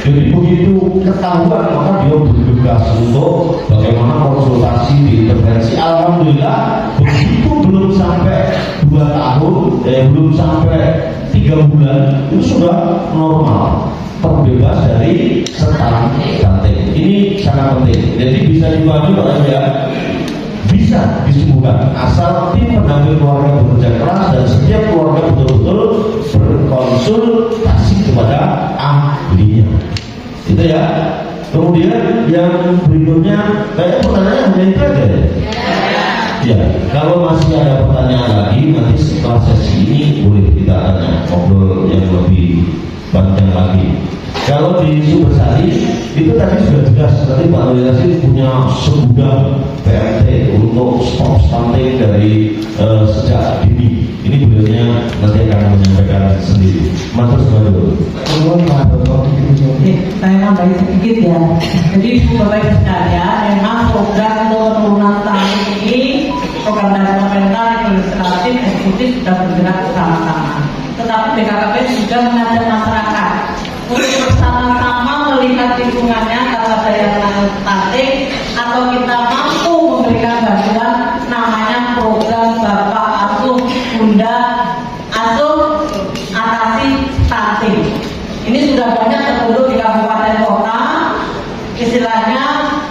Jadi begitu ketahuan maka dia bergegas untuk bagaimana konsultasi diintervensi. Alhamdulillah begitu belum sampai 2 tahun, belum sampai 3 bulan itu sudah normal, terbebas dari stunting. Ini sangat penting. Jadi bisa dipahami Pak ya, bisa disembuhkan asal tim pendamping keluarga bekerja keras dan setiap keluarga betul-betul berkonsultasi kepada ahlinya. Itu ya. Kemudian yang berikutnya, kayak pertanyaannya hanya itu aja ya? Ya, kalau masih ada pertanyaan lagi nanti setelah sesi ini boleh kita tanya, ngobrol yang lebih panjang lagi. Kalau di Sumbersari itu tadi sudah jelas, tadi Pak Nuril punya segudang PMT untuk stop stunting dari sejak dini. Ini beliaunya nanti akan menyampaikan sendiri. Matur nuwun. Saya nambahin sedikit ya. Jadi Bapak Ibu sekalian, memang program penurunan stunting ini program dari pemerintah, legislatif, eksekutif sudah bergerak bersama-sama. Tetapi BKKP juga mengajak masyarakat untuk bersama-sama melihat lingkungannya kalau ada yang stunting atau kita mampu memberikan bantuan namanya program Bapak Asuh Bunda Asuh Atasi Stunting. Ini sudah banyak terbentuk di kabupaten kota. Istilahnya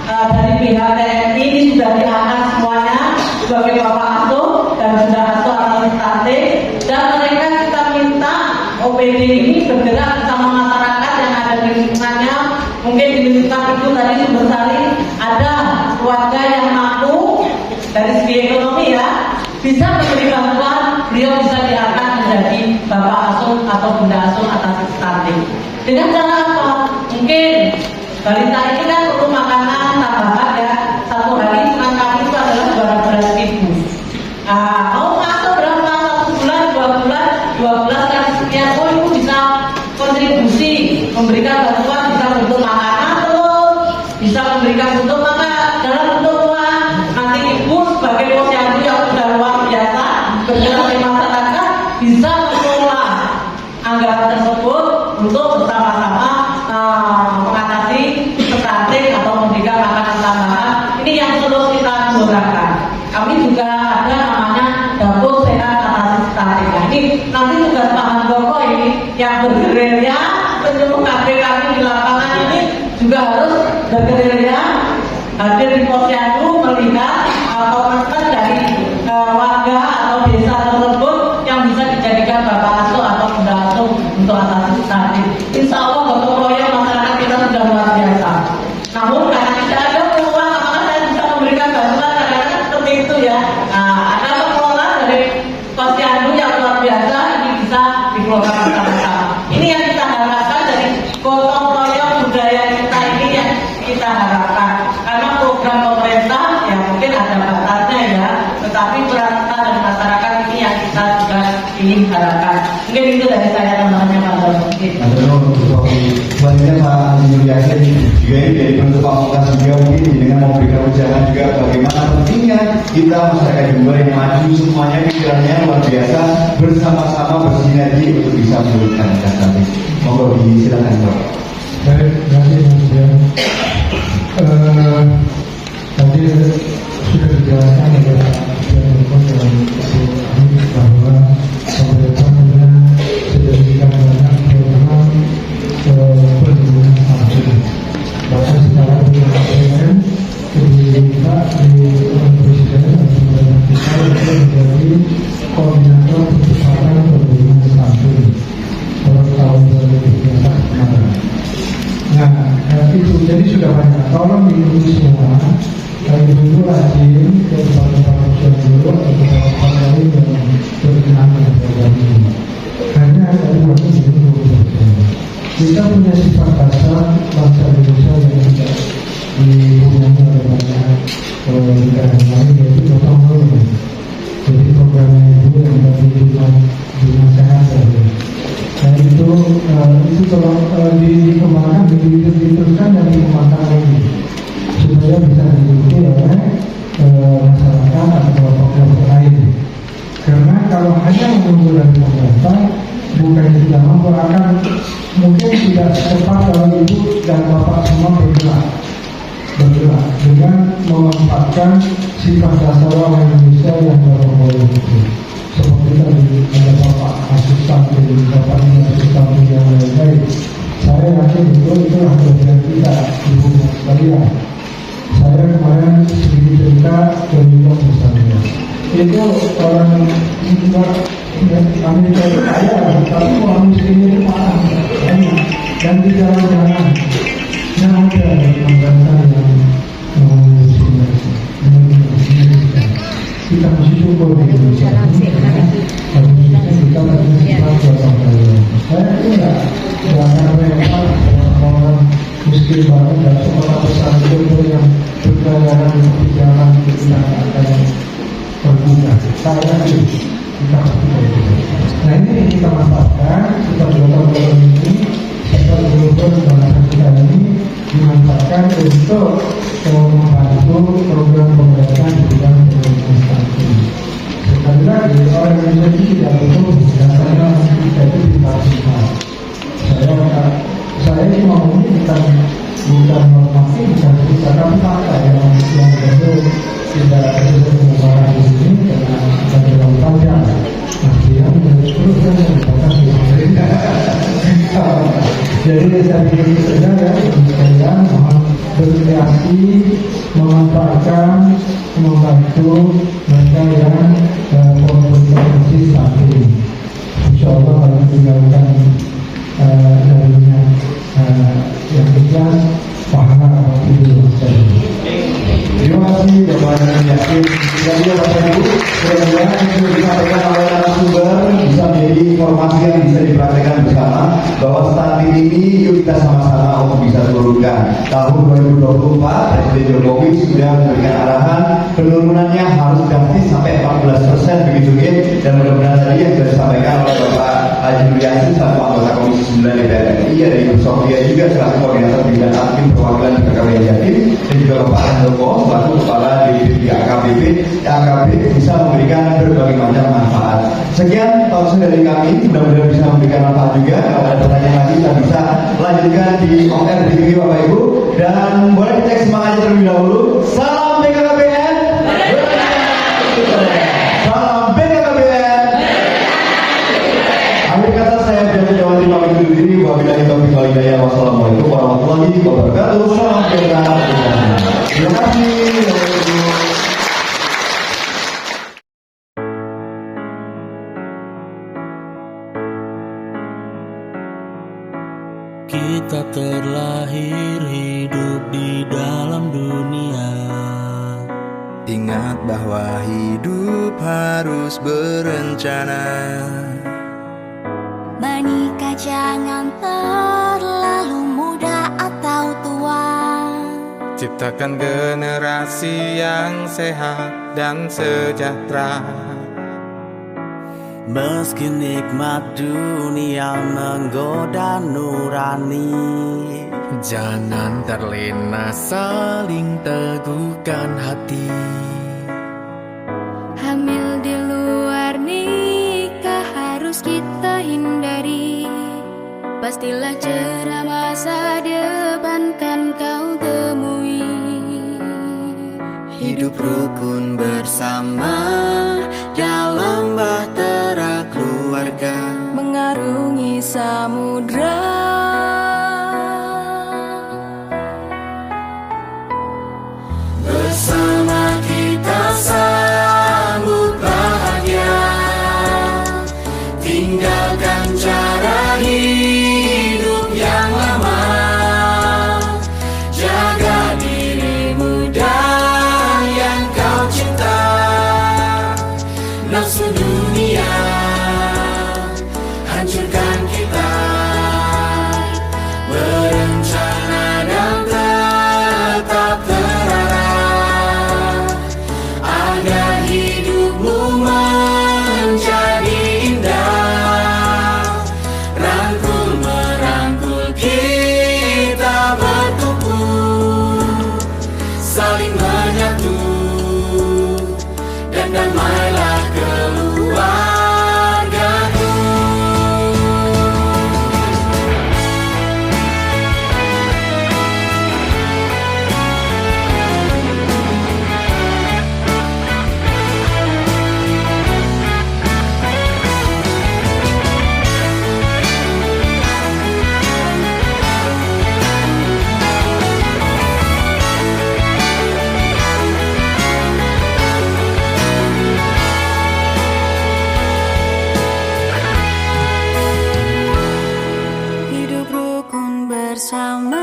dari pihak TNI ini sudah diangkat semuanya sebagai Bapak Asuh dan Bunda Asuh Atasi Stunting, dan mereka kita minta OPD ini bergerak bersama masyarakat yang ada di lingkungannya. Mungkin di lingkungan itu tadi Sumbersari ada keluarga yang mampu dari segi ekonomi ya, bisa memberi bantuan, beliau bisa diangkat menjadi Bapak Asuh atau Bunda Asuh Atasi Stunting. Dengan cara apa? Mungkin balita ini kan perlu makanan tambahan ya. 1 hari makan kami itu adalah 12.000. Mau masuk berapa? 1 bulan, 2 bulan, 12 kan sekian. Oh, ibu bisa kontribusi memberikan bantuan, bisa bentuk makanan terus, bisa memberikan bentuk makanan dalam bentuk uang. Nanti ibu sebagai posyandu yang sudah luar biasa bergerak di masyarakat bisa mengelola anggaran tersebut untuk bersama-sama mengatasi stunting atau memberikan makanan tambahan. Ini yang terus kita gelorakan. Kami juga ada namanya dapur sehat atasi stunting. Nah, ini nanti tugas Pak Handoko ini yang bergerilya penyuluh kader kami di lapangan ini juga harus bergerilya hadir di posyandu melihat atau Insya Allah gotong royong masyarakat kita sudah luar biasa. Namun karena tidak ada peluang, apakah saya bisa memberikan bantuan karena seperti itu ya. Nah, ada pengelola dari posyandu yang luar biasa ini bisa dikelola bersama-sama. Ini yang kita harapkan dari gotong royong budaya kita ini yang kita harapkan. Karena program pemerintah ya mungkin ada batasnya ya, tetapi peran kita dan masyarakat ini yang kita juga ingin harapkan. Mungkin itu dari saya teman-teman Pak Dono. Selanjutnya Pak Juliasin juga ini dari penutup pamungkas juga mungkin dengan memberikan ujangan juga bagaimana pentingnya kita masyarakat Jember yang maju semuanya pikirannya luar biasa bersama-sama bersinergi untuk bisa mewujudkan kami. Monggo disilakan Pak. Baik, terima kasih Mas Dian. Tadi sudah dijelaskan oleh Pak Dian dalam ini bahwa pemerintah sudah diberikan banyak program perlindungan samping. Bahkan sekarang di APBN diminta di Presiden dan pemerintah kita untuk menjadi koordinator percepatan perlindungan samping pada tahun 2020 kemarin. Nah, itu jadi sudah banyak. Tolong diikuti semua. Dari dulu rajin ke tempat-tempat sosial dulu atau tempat-tempat lain yang berkenaan dengan program ini. Hanya dari waktu ini kita punya sifat dasar bangsa Indonesia yang tidak dipunyai oleh banyak negara lain, yaitu gotong royong. Jadi programnya itu yang tadi dinasehat saja. Dan itu kalau dikembangkan, diteruskan dan dikembangkan lagi supaya bisa diikuti oleh masyarakat atau kelompok-kelompok lain. Karena kalau hanya menunggu dari pemerintah, bukan tidak mampu, akan mungkin tidak cepat kalau ibu dan bapak semua bergerak dengan memanfaatkan sifat dasar orang Indonesia yang bergotong itu. Seperti tadi ada bapak asisten, bapak ini asisten yang lain-lain. Saya yakin itu adalah kita ibu sekalian. Saya kemarin sedikit cerita dari misalnya. Itu orang Amerika itu kaya, tapi orang miskin itu parah, dan di jalan-jalan yang ada bangsa yang kita masih syukur di Indonesia ini karena kita punya sifat gotong royong. Saya tidak akan repot orang miskin banget dan sekolah besar itu yang berkeliaran di jalan kita akan terbuka. Saya kita nah ini kita manfaatkan, kita gotong royong ini, kita berubah bangsa kita ini dimanfaatkan untuk membantu program pemerintah di bidang perlindungan samping. Sekali lagi orang Indonesia ini tidak betul dasarnya kita itu dipastikan. Saya ini ngomongnya bukan normatif, bukan cerita, tapi fakta yang betul tidak sesuai pengubahan di sini karena ada dalam panjang. Artinya terus kan merupakan pemerintah. Jadi saya pikir itu saja ya, sekalian mohon berkreasi, memanfaatkan, membantu mereka yang berproduksi samping. Insya Allah kalau tinggalkan darinya yang ikhlas, pahala apa itu saja. Terima kasih Bapak Yakin. Kita juga Bapak Ibu, mudah-mudahan itu disampaikan oleh narasumber bisa menjadi informasi yang bisa dipraktekkan bersama bahwa stunting ini yuk kita sama-sama untuk bisa turunkan. Tahun 2024 Presiden Jokowi sudah memberikan arahan penurunannya harus drastis sampai 14% begitu ya. Dan mudah-mudahan tadi yang sudah disampaikan oleh Bapak Haji Juliasin selaku anggota Komisi 9 DPR RI dari Sofia juga selaku koordinator bidang aktif perwakilan BKKBN Jatim dan juga Bapak Handoko selaku kepala DPP AKBP bisa memberikan berbagai macam manfaat. Sekian talkshow dari kami, mudah-mudahan bisa memberikan manfaat juga. Kalau ada pertanyaan lagi kita bisa lanjutkan di on-air di TV Bapak Ibu, dan boleh dicek semangatnya terlebih dahulu. Salam BKKBN, salam BKKBN. Akhir kata saya Biasa Jawa Timur pamit undur diri. Wabillahi taufiq wal hidayah. Wassalamualaikum warahmatullahi wabarakatuh. Salam BKKBN. Terima kasih. kita terlahir hidup di dalam dunia. Ingat bahwa hidup harus berencana. Menikah jangan terlalu muda atau tua. Ciptakan generasi yang sehat dan sejahtera. Meski nikmat dunia menggoda nurani, Jangan terlena, saling teguhkan hati. Hamil di luar nikah harus kita hindari. Pastilah cerah masa depan kan kau temui. Hidup rukun bersama dalam bahtera keluarga, Mengarungi samudra. bersama kita sambut bahagia. Tinggalkan cara hidup yang lama. Jaga dirimu dan yang kau cinta. Nafsu dunia hancurkan kita. Berencana dan tetap terarah agar hidupmu menjadi indah. Rangkul merangkul kita bertumpu, saling menyatu dan damailah keluargaku. Hidup rukun bersama